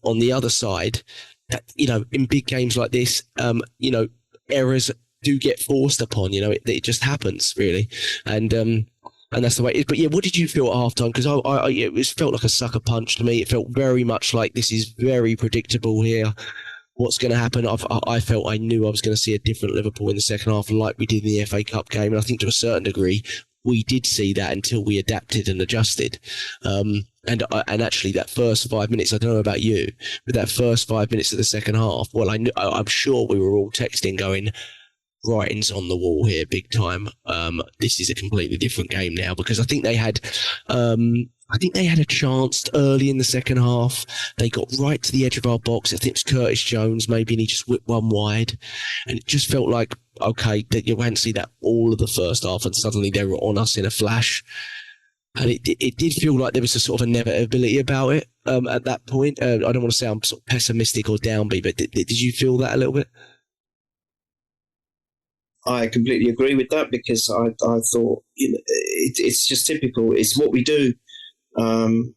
on the other side, in big games like this, errors do get forced upon. It just happens, really, and that's the way it is. But yeah, what did you feel at halftime? Because it felt like a sucker punch to me. It felt very much like this is very predictable here. What's going to happen? I knew I was going to see a different Liverpool in the second half, like we did in the FA Cup game, and I think to a certain degree we did see that until we adapted and adjusted. And actually, that first 5 minutes, I don't know about you, but that first 5 minutes of the second half, well, I'm sure we were all texting going, writing's on the wall here, big time. This is a completely different game now, because I think they had a chance early in the second half. They got right to the edge of our box. I think it was Curtis Jones, maybe, and he just whipped one wide. And it just felt like, okay, that you won't see that all of the first half, and suddenly they were on us in a flash. And it did feel like there was a sort of inevitability about it at that point. I don't want to say I'm sort of pessimistic or downbeat, but did you feel that a little bit? I completely agree with that, because I thought it's just typical. It's what we do. And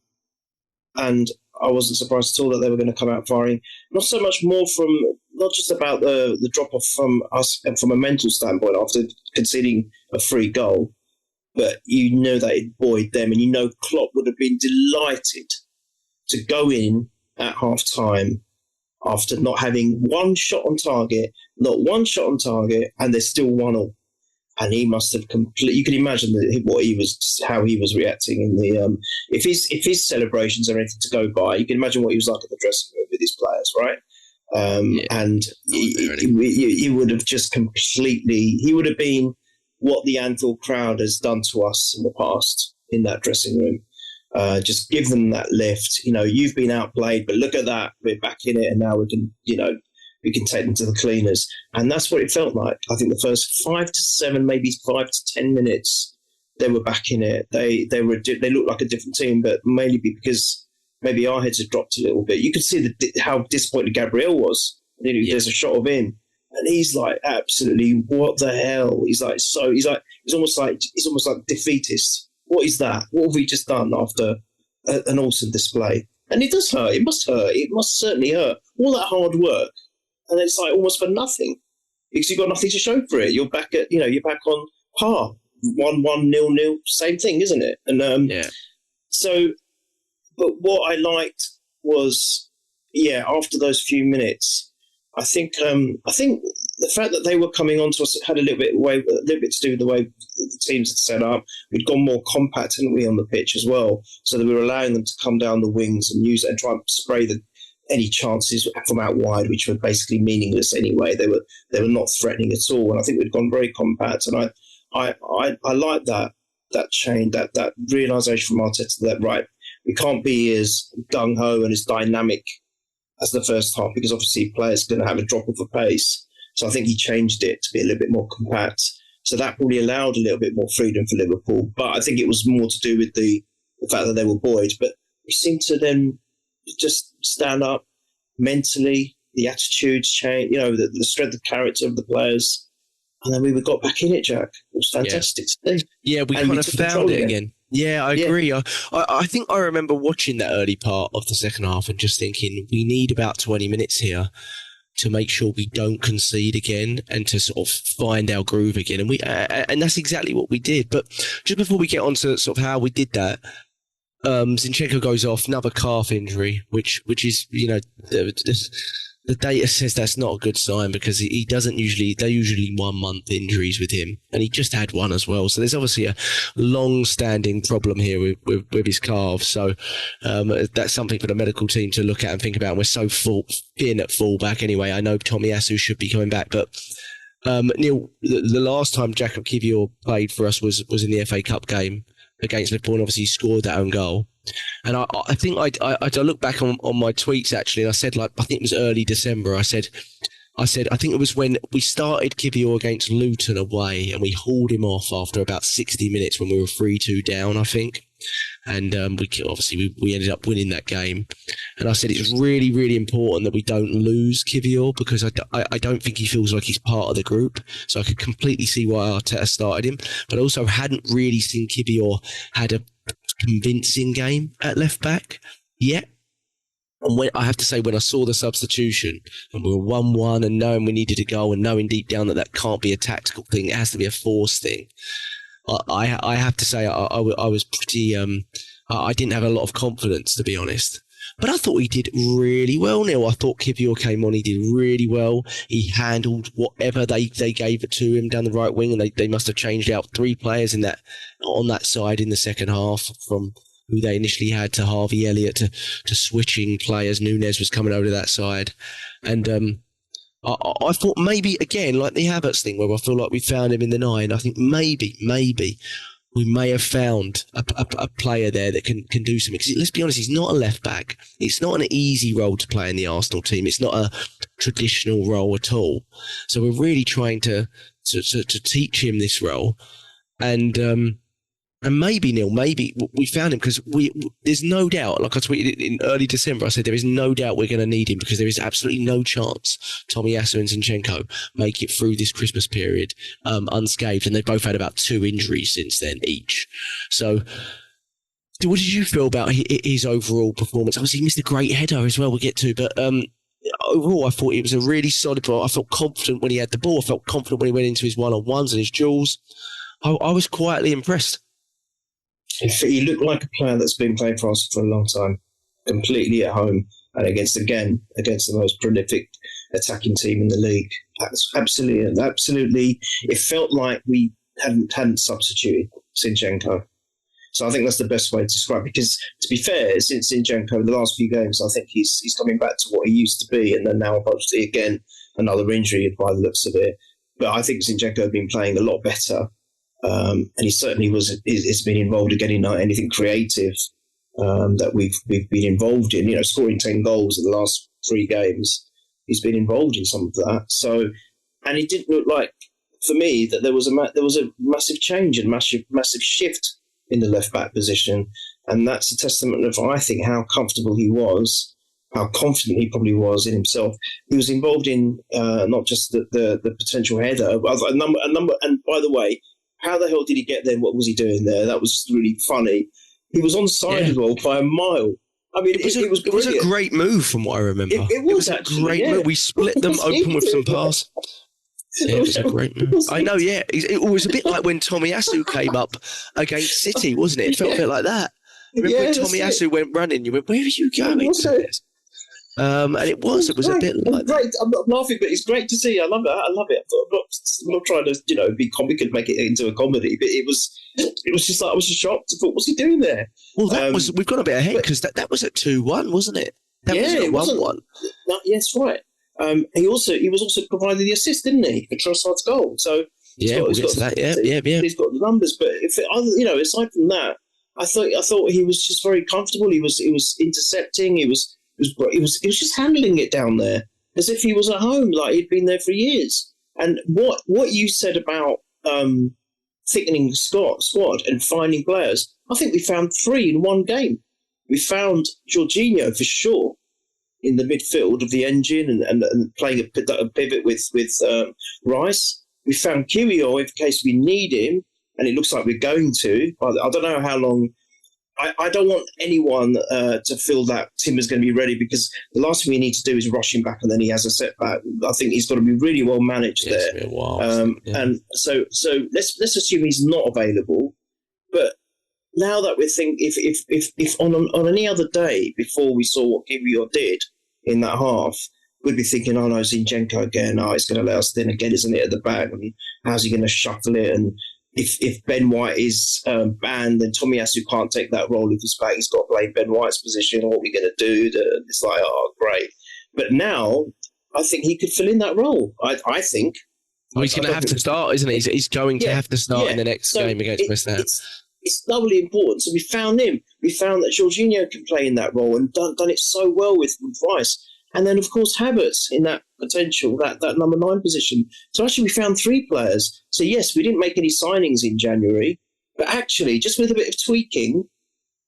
I wasn't surprised at all that they were going to come out firing. Not so much more from, not just about the drop-off from us and from a mental standpoint after conceding a free goal, but you know that it buoyed them, and Klopp would have been delighted to go in at half-time after not having one shot on target, and they're still 1-1. And he must have you can imagine how he was reacting in the if his celebrations are anything to go by, you can imagine what he was like at the dressing room with his players, right? And he would have just he would have been what the Anfield crowd has done to us in the past in that dressing room. Just give them that lift. You've been outplayed, but look at that, we're back in it, and now we can take them to the cleaners. And that's what it felt like. I think the first 5 to 7, maybe 5 to 10 minutes, they were back in it. They looked like a different team, but mainly because maybe our heads had dropped a little bit. You could see how disappointed Gabriel was. There's a shot of him, and he's like, absolutely, what the hell? He's almost like defeatist. What is that? What have we just done after an awesome display? And it does hurt. It must hurt. It must certainly hurt. All that hard work, and it's like almost for nothing, because you've got nothing to show for it. You're back at, you're back on par, 1-1, 0-0, same thing, isn't it? And So, but what I liked was, after those few minutes, I think the fact that they were coming on to us had a little bit to do with the way the teams had set up. We'd gone more compact, hadn't we, on the pitch as well, so that we were allowing them to come down the wings and use it and try and spray any chances from out wide, which were basically meaningless anyway. They were not threatening at all, and I think we'd gone very compact. And I like that change, that realisation from Arteta that, right, we can't be as gung ho and as dynamic as the first half, because obviously players are going to have a drop of a pace. So I think he changed it to be a little bit more compact. So that probably allowed a little bit more freedom for Liverpool. But I think it was more to do with the fact that they were buoyed. But we seemed to then just stand up mentally, the attitudes change, the strength of character of the players. And then we got back in it, Jack. It was fantastic. Yeah, we kind of found it again. Yeah, I agree. I think I remember watching that early part of the second half and just thinking, we need about 20 minutes here to make sure we don't concede again and to sort of find our groove again. And and that's exactly what we did. But just before we get on to sort of how we did that, Zinchenko goes off, another calf injury, which is, the data says that's not a good sign, because they're usually 1 month injuries with him, and he just had one as well. So there's obviously a long-standing problem here with his calves. So that's something for the medical team to look at and think about. And we're so thin at fullback anyway. I know Tomiyasu should be coming back, but Neil, the last time Jacob Kivior played for us was in the FA Cup game against Liverpool, and obviously he scored that own goal. And I think I look back on my tweets actually, and I said, I think it was early December, I said, I said, I think it was when we started Kivior against Luton away and we hauled him off after about 60 minutes when we were 3-2 down, I think. And we ended up winning that game. And I said it's really, really important that we don't lose Kivior because I don't think he feels like he's part of the group. So I could completely see why Arteta started him. But I also hadn't really seen Kivior had a convincing game at left back yet. And when I saw the substitution and we were 1-1 and knowing we needed a goal and knowing deep down that can't be a tactical thing, it has to be a force thing. I have to say I was pretty. I didn't have a lot of confidence, to be honest. But I thought he did really well, Neil. I thought Kivior came on. He did really well. He handled whatever they gave it to him down the right wing, and they must have changed out 3 players on that side in the second half from who they initially had to Harvey Elliott to switching players. Núñez was coming over to that side. And I thought maybe, again, like the Havertz thing, where I feel like we found him in the 9, I think maybe we may have found a player there that can do something. Because let's be honest, he's not a left back. It's not an easy role to play in the Arsenal team. It's not a traditional role at all. So we're really trying to teach him this role. And maybe, Neil, maybe we found him because there's no doubt, like I tweeted in early December, I said there is no doubt we're going to need him because there is absolutely no chance Tomiyasu and Zinchenko make it through this Christmas period unscathed. And they've both had about 2 injuries since then each. So what did you feel about his overall performance? Obviously, he missed a great header as well, we'll get to, but overall, I thought it was a really solid ball. I felt confident when he had the ball. I felt confident when he went into his one-on-ones and his duels. I was quietly impressed. He looked like a player that's been playing for us for a long time, completely at home, and against the most prolific attacking team in the league. That's absolutely. It felt like we hadn't substituted Zinchenko. So I think that's the best way to describe it. Because to be fair, since Zinchenko, the last few games, I think he's coming back to what he used to be, and then now obviously again another injury by the looks of it. But I think Zinchenko has been playing a lot better. And he certainly has been involved in getting anything creative that we've been involved in. You know, scoring 10 goals in the last 3 games, he's been involved in some of that. So, and it didn't look like, for me, that there was a massive change and massive shift in the left back position, and that's a testament of, I think, how comfortable he was, how confident he probably was in himself. He was involved in not just the potential header, a number. And by the way, how the hell did he get there? What was he doing there? That was really funny. He was on side as well by a mile. I mean, it was a great move from what I remember. It was actually, a great move. We split them open with some pass. Yeah, it was a great move. I know, yeah. It was a bit like when Tomiyasu came up against City, wasn't it? It felt a bit like that. Remember when Tomiyasu went running, you went, where are you going? And it was a bit like great. I'm not laughing, but it's great to see. I love it. I'm not trying to, be comic and make it into a comedy, but it was just like, I was just shocked. I thought, what's he doing there? Well, we've got a bit ahead because that was at 2-1, wasn't it? That was at 1-1. Yes, right. He was also providing the assist, didn't he, for Trossard's goal? So we'll get to that. Yeah. He's got the numbers, but aside from that, I thought he was just very comfortable. He was intercepting. He was just handling it down there as if he was at home, like he'd been there for years. And what you said about thickening the squad and finding players, I think we found 3 in one game. We found Jorginho for sure in the midfield of the engine and playing a pivot with Rice. We found Kiwior in case we need him, and it looks like we're going to. I don't know how long. I don't want anyone to feel that Timber's going to be ready, because the last thing we need to do is rush him back and then he has a setback. I think he's got to be really well managed there. And so let's assume he's not available. But now that we think if on any other day before we saw what Gabriel did in that half, we'd be thinking, oh no, Zinchenko again. Oh, it's going to let us in again, isn't it, at the back? And how's he going to shuffle it? And if Ben White is banned, then Tomiyasu can't take that role. If he's back, he's got to play Ben White's position. What are we going to do? It's like, oh, great. But now, I think he could fill in that role. I think. Well, he's going to have to start, isn't he? He's going to have to start in the next game against West Ham. It's doubly important. So we found him. We found that Jorginho can play in that role and done it so well with Rice. And then, of course, Havertz in that potential, that number 9 position. So actually we found 3 players. So yes, we didn't make any signings in January, but actually just with a bit of tweaking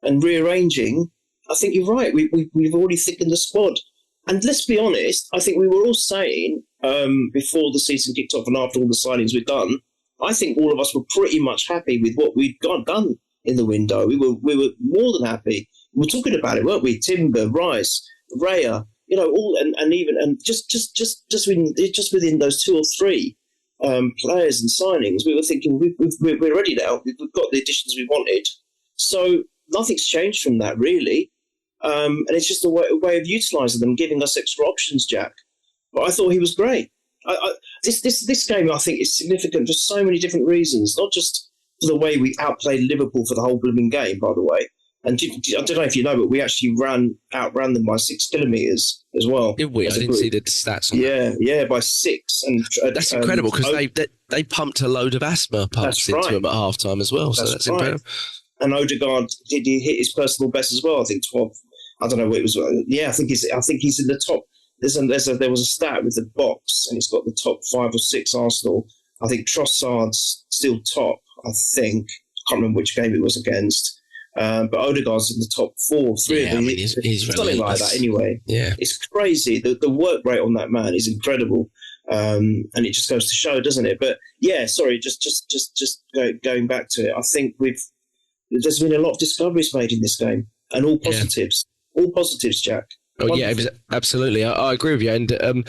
and rearranging, I think you're right. We've already thickened the squad. And let's be honest, I think we were all saying before the season kicked off and after all the signings we'd done, I think all of us were pretty much happy with what we'd done in the window. We were more than happy. We were talking about it, weren't we? Timber, Rice, Raya, all and just within those 2 or 3 players and signings, we were thinking we're ready now. We've got the additions we wanted. So nothing's changed from that, really. And it's just a way of utilising them, giving us extra options, Jack. But I thought he was great. This game, I think, is significant for so many different reasons, not just for the way we outplayed Liverpool for the whole blooming game, by the way. And I don't know if you know, but we actually outran them by 6 kilometres as well. Did we? I didn't see the stats on that. Yeah, by 6. And that's incredible because they pumped a load of asthma pumps into him at half time as well. So that's incredible. And Odegaard, did he hit his personal best as well? I think 12. I don't know what it was. Yeah, I think he's in the top. There was a stat with the box, and it's got the top 5 or 6 Arsenal. I think Trossard's still top. I think I can't remember which game it was against. But Odegaard's in the top 4, 3 of them. He's something like that anyway. Yeah. It's crazy. The work rate on that man is incredible. And it just goes to show, doesn't it? But yeah, sorry, just going back to it, I think there's been a lot of discoveries made in this game, and all positives. Yeah. All positives, Jack. Oh wonderful. Yeah, absolutely. I agree with you. And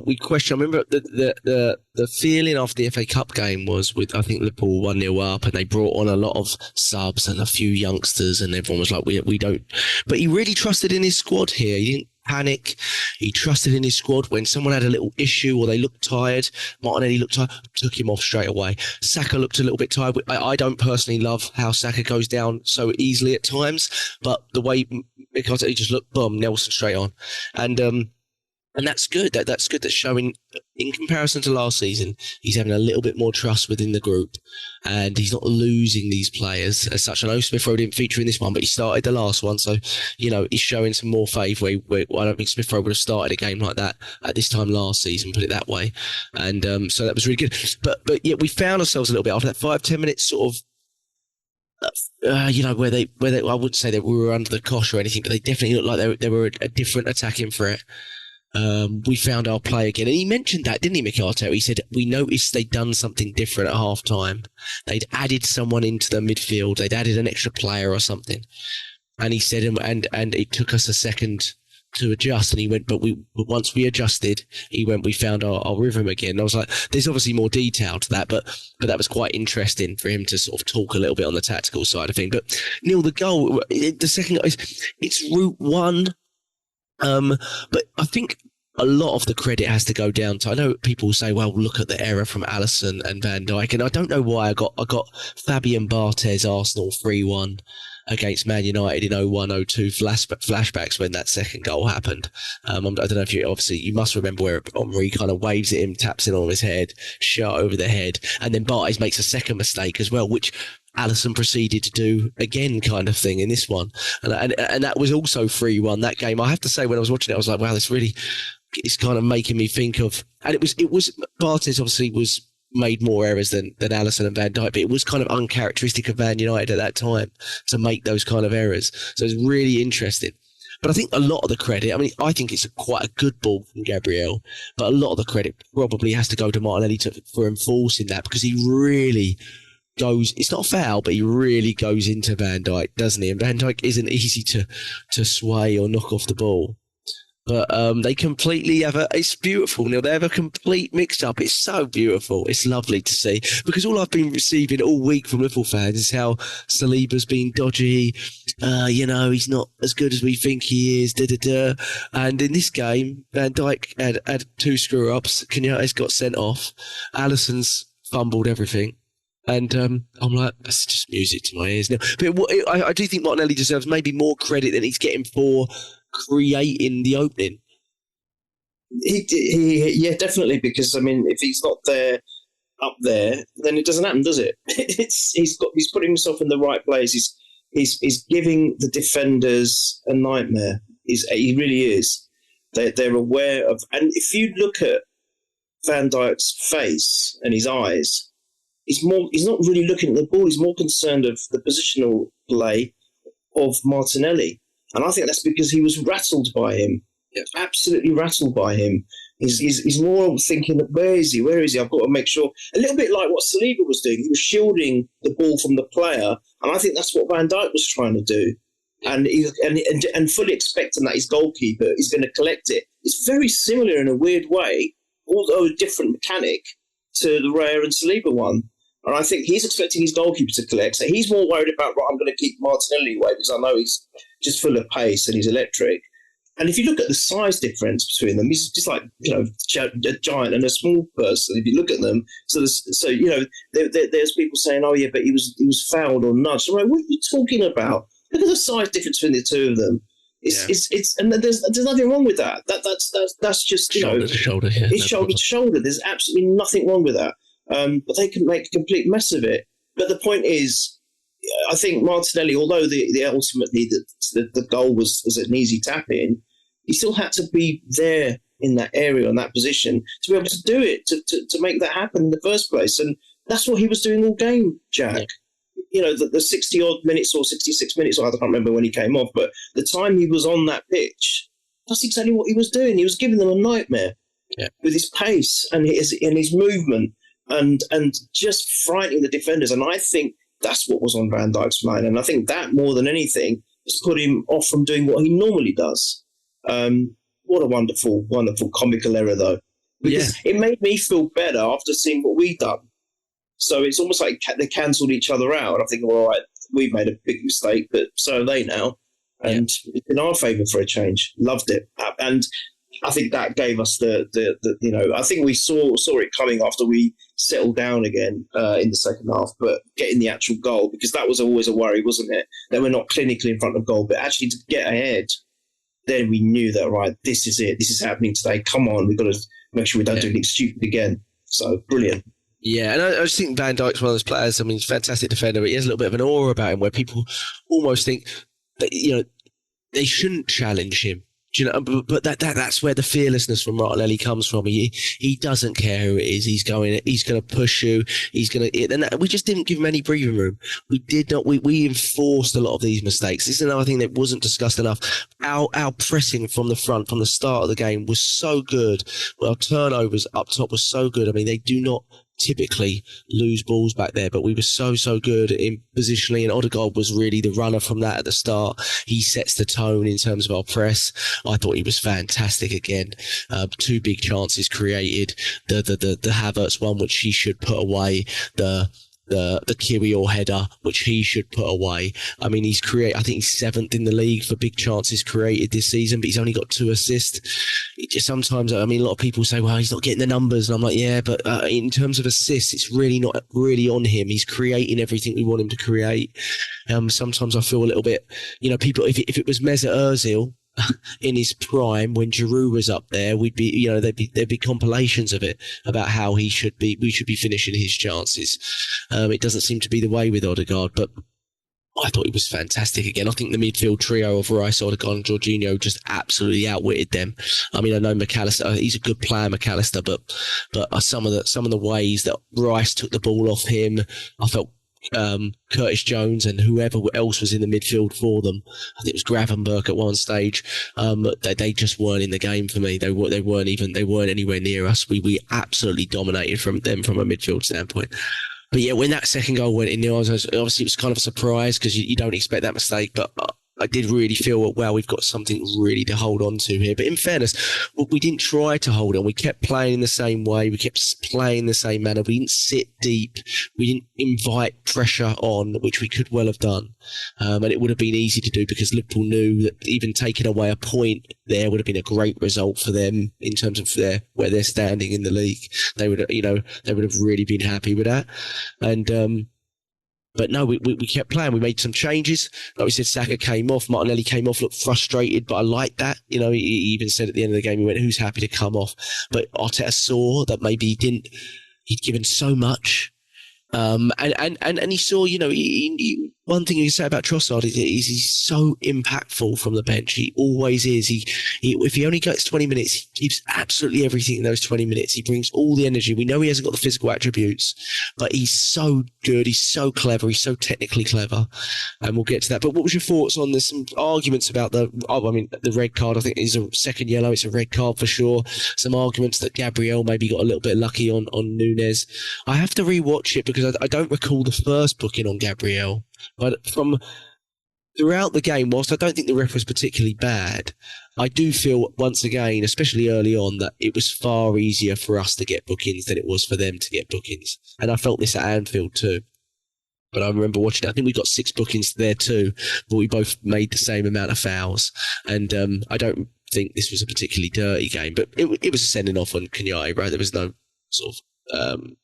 we question. I remember the feeling after the FA Cup game was with, I think, Liverpool 1-0 up, and they brought on a lot of subs and a few youngsters, and everyone was like, we don't. But he really trusted in his squad here. He didn't panic. He trusted in his squad. When someone had a little issue or they looked tired, Martinelli looked tired, took him off straight away. Saka looked a little bit tired. I don't personally love how Saka goes down so easily at times, but the way because he just looked, boom, Nelson straight on. And that's good. That's good. That's showing, in comparison to last season, he's having a little bit more trust within the group, and he's not losing these players as such. I know Smith Rowe didn't feature in this one, but he started the last one, so he's showing some more faith. Where I don't think Smith Rowe would have started a game like that at this time last season, put it that way. And so that was really good. But yeah, we found ourselves a little bit after that 5-10 minutes sort of. Where they, I wouldn't say that we were under the cosh or anything, but they definitely looked like they were a different attacking threat. We found our play again. And he mentioned that, didn't he, Mikel Arteta? He said, we noticed they'd done something different at half time. They'd added someone into the midfield. They'd added an extra player or something. And he said, and it took us a second to adjust. And he went, but once we adjusted, we found our rhythm again. And I was like, there's obviously more detail to that, but that was quite interesting for him to sort of talk a little bit on the tactical side of things. But Neil, the goal, the second, it's route one. But I think a lot of the credit has to go down to, I know people say, well, look at the error from Alisson and Van Dijk, and I don't know why I got Fabian Barthez Arsenal 3-1 against Man United in 01-02 flashbacks when that second goal happened. I don't know if you must remember where Henry kind of waves at him, taps it on his head, shot over the head, and then Barthez makes a second mistake as well, which Alisson proceeded to do again, kind of thing in this one, and that was also 3-1 that game. I have to say, when I was watching it, I was like, wow, it's kind of making me think of, and it was Barthez obviously was made more errors than Alisson and Van Dijk, but it was kind of uncharacteristic of Man United at that time to make those kind of errors. So it's really interesting. But I think a lot of the credit, I think it's quite a good ball from Gabriel, but a lot of the credit probably has to go to Martinelli for enforcing that, because he really goes, it's not a foul, but he really goes into Van Dijk, doesn't he? And Van Dijk isn't easy to sway or knock off the ball. But they completely it's beautiful, Neil. They have a complete mix-up. It's so beautiful. It's lovely to see. Because all I've been receiving all week from Liverpool fans is how Saliba's been dodgy. He's not as good as we think he is. And in this game, Van Dijk had 2 screw-ups. Kenyate's got sent off. Alisson's fumbled everything. And I'm like, that's just music to my ears now. But I do think Martinelli deserves maybe more credit than he's getting for creating the opening. Yeah, definitely, because if he's not there up there, then it doesn't happen, does it? He's putting himself in the right place. He's giving the defenders a nightmare. He really is. They're aware of, and if you look at Van Dijk's face and his eyes, he's not really looking at the ball. He's more concerned of the positional play of Martinelli, and I think that's because he was rattled by him, absolutely rattled by him. He's more thinking, where is he? Where is he? I've got to make sure. A little bit like what Saliba was doing. He was shielding the ball from the player, and I think that's what Van Dijk was trying to do. And fully expecting that his goalkeeper is going to collect it. It's very similar in a weird way, although a different mechanic to the Raya and Saliba one. And I think he's expecting his goalkeeper to collect. So he's more worried about, right, I'm going to keep Martinelli away because I know he's just full of pace and he's electric. And if you look at the size difference between them, he's just like, a giant and a small person. If you look at them, there's people saying, oh yeah, but he was fouled or nudged. I'm like, what are you talking about? Look at the size difference between the two of them. It's and there's nothing wrong with that. That's just shoulder to shoulder. Yeah, it's shoulder to shoulder. There's absolutely nothing wrong with that. But they can make a complete mess of it. But the point is, I think Martinelli, although the ultimately the goal was an easy tap in, he still had to be there in that area, in that position, to be able to do it, to make that happen in the first place. And that's what he was doing all game, Jack. Yeah. The 60-odd minutes or 66 minutes, I can't remember when he came off, but the time he was on that pitch, that's exactly what he was doing. He was giving them a nightmare with his pace and his movement and just frightening the defenders. And I think that's what was on Van Dijk's mind. And I think that, more than anything, has put him off from doing what he normally does. What a wonderful, wonderful comical error, though. Because it made me feel better after seeing what we'd done. So it's almost like they cancelled each other out. And I'm thinking, well, all right, we've made a big mistake, but so are they now. And it's in our favour for a change. Loved it. And I think that gave us I think we saw it coming after we settled down again in the second half, but getting the actual goal, because that was always a worry, wasn't it? That we're not clinically in front of goal, but actually to get ahead, then we knew that, right, this is it. This is happening today. Come on, we've got to make sure we don't do anything stupid again. So, brilliant. Yeah, and I just think Van Dijk's one of those players. I mean, he's a fantastic defender, but he has a little bit of an aura about him where people almost think that, they shouldn't challenge him. Do you know? But that's where the fearlessness from Martinelli comes from. He doesn't care who it is. He's going to push you. And we just didn't give him any breathing room. We did not. We enforced a lot of these mistakes. This is another thing that wasn't discussed enough. Our pressing from the front, from the start of the game, was so good. Our turnovers up top was so good. I mean, they do not typically lose balls back there, but we were so good in positionally, and Odegaard was really the runner from that at the start. He sets the tone in terms of our press. I thought he was fantastic again. 2 big chances created. The Havertz one, which he should put away. The Kirill header, which he should put away. I mean, I think he's 7th in the league for big chances created this season, but he's only got 2 assists. It just sometimes, I mean, a lot of people say, well, he's not getting the numbers. And I'm like, yeah, but in terms of assists, it's really not really on him. He's creating everything we want him to create. Sometimes I feel a little bit, people, if it was Mesut Ozil in his prime when Giroud was up there, we'd be, there'd be compilations of it about how we should be finishing his chances. It doesn't seem to be the way with Odegaard, but I thought he was fantastic again. I think the midfield trio of Rice, Odegaard and Jorginho just absolutely outwitted them. I mean, I know McAllister, he's a good player, McAllister, but some of the ways that Rice took the ball off him, I felt Curtis Jones and whoever else was in the midfield for them, I think it was Gravenberg at one stage, they just weren't in the game for me. They weren't anywhere near us. We absolutely dominated from them from a midfield standpoint. But yeah, when that second goal went in, obviously it was kind of a surprise because you don't expect that mistake, but I did really feel, well, we've got something really to hold on to here. But in fairness, we didn't try to hold on. We kept playing in the same way. We kept playing in the same manner. We didn't sit deep. We didn't invite pressure on, which we could well have done. And it would have been easy to do because Liverpool knew that even taking away a point there would have been a great result for them in terms of where they're standing in the league. They would have really been happy with that. And, but no, we kept playing. We made some changes. Like we said, Saka came off. Martinelli came off, looked frustrated, but I liked that. He even said at the end of the game, he went, who's happy to come off? But Arteta saw that maybe he'd given so much And he saw, one thing you can say about Trossard is he's so impactful from the bench. He always is. He if he only gets 20 minutes, he gives absolutely everything in those 20 minutes. He brings all the energy. We know he hasn't got the physical attributes, but he's so good. He's so clever. He's so technically clever. And we'll get to that. But what was your thoughts on this? Some arguments about the red card. I think is a second yellow. It's a red card for sure. Some arguments that Gabriel maybe got a little bit lucky on Núñez. I have to rewatch it because I don't recall the first booking on Gabriel. But from throughout the game, whilst I don't think the ref was particularly bad, I do feel, once again, especially early on, that it was far easier for us to get bookings than it was for them to get bookings. And I felt this at Anfield too. But I remember watching it. I think we got 6 bookings there too, but we both made the same amount of fouls. And I don't think this was a particularly dirty game, but it was a sending off on Kenyatta, right? There was no sort of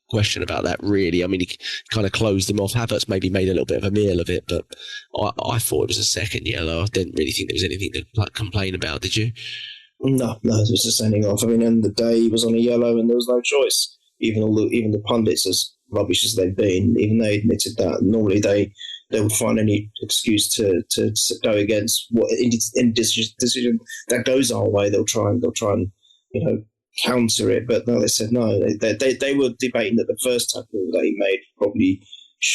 question about that, really. I mean, he kind of closed him off. Havertz maybe made a little bit of a meal of it, but I thought it was a second yellow. I didn't really think there was anything to complain about, did you? No, it was a sending off. I mean, end of the day, he was on a yellow and there was no choice. Even the pundits, as rubbish as they've been, even they admitted that. Normally they would find any excuse to go against what any decision that goes our way. They'll try and counter it, but no, they said no. They were debating that the first tackle that he made probably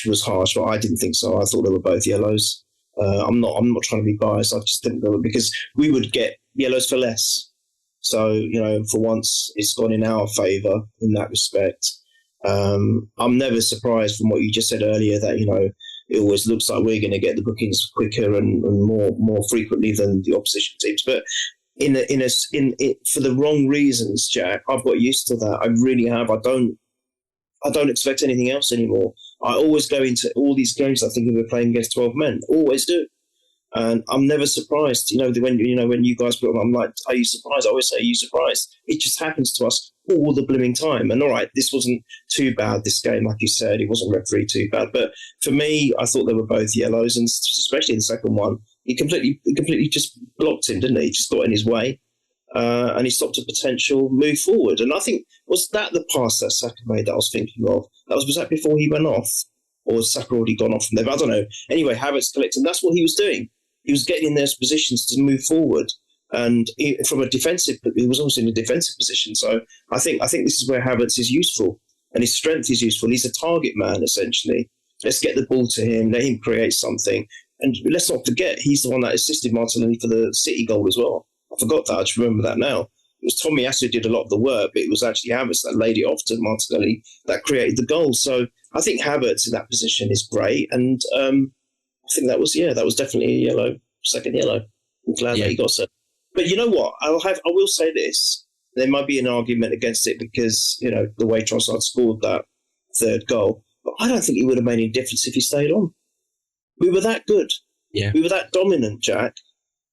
was harsh, but I didn't think so. I thought they were both yellows. I'm not trying to be biased. I just think they were, because we would get yellows for less. So for once, it's gone in our favour in that respect. I'm never surprised from what you just said earlier that it always looks like we're going to get the bookings quicker and more frequently than the opposition teams, but. For the wrong reasons, Jack. I've got used to that. I really have. I don't expect anything else anymore. I always go into all these games. I think we're playing against 12 men. Always do, and I'm never surprised. When you guys put on, I'm like, are you surprised? I always say, are you surprised? It just happens to us all the blooming time. And all right, this wasn't too bad. This game, like you said, it wasn't referee too bad. But for me, I thought they were both yellows, and especially in the second one. He completely just blocked him, didn't he? He just got in his way, and he stopped a potential move forward. And I think, was that the pass that Saka made that I was thinking of? Was that before he went off? Or was Saka already gone off from there? But I don't know. Anyway, Havertz collected, and that's what he was doing. He was getting in those positions to move forward. And he was also in a defensive position. So I think this is where Havertz is useful, and his strength is useful. He's a target man, essentially. Let's get the ball to him, let him create something. And let's not forget, he's the one that assisted Martinelli for the City goal as well. I forgot that. I just remember that now. It was Tommy Asu who did a lot of the work, but it was actually Havertz that laid it off to Martinelli that created the goal. So I think Havertz in that position is great. And I think that was definitely a second yellow. I'm glad that he got so. But you know what? I will say this. There might be an argument against it because, the way Trossard scored that third goal. But I don't think it would have made any difference if he stayed on. We were that good. Yeah. We were that dominant, Jack.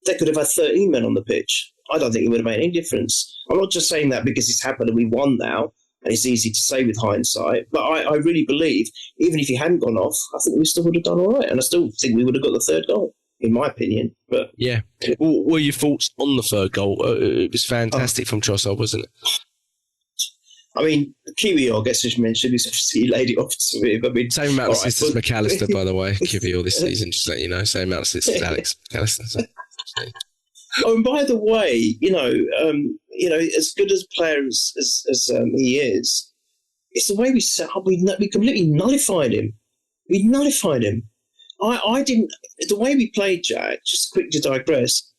They could have had 13 men on the pitch. I don't think it would have made any difference. I'm not just saying that because it's happened and we won now, and it's easy to say with hindsight, but I really believe, even if he hadn't gone off, I think we still would have done all right, and I still think we would have got the third goal, in my opinion. But yeah. What were your thoughts on the third goal? It was fantastic from Trossard, wasn't it? I mean, Kiwior gets his mention. He's obviously laid it off to him. I mean, same amount of assists as McAllister, by the way. Kiwior this season, just let you know. Same amount of assists as Alex McAllister. So. Oh, and by the way, as good as player as he is, it's the way we set up. We completely nullified him. We nullified him. I didn't. The way we played, Jack. Just quick to digress.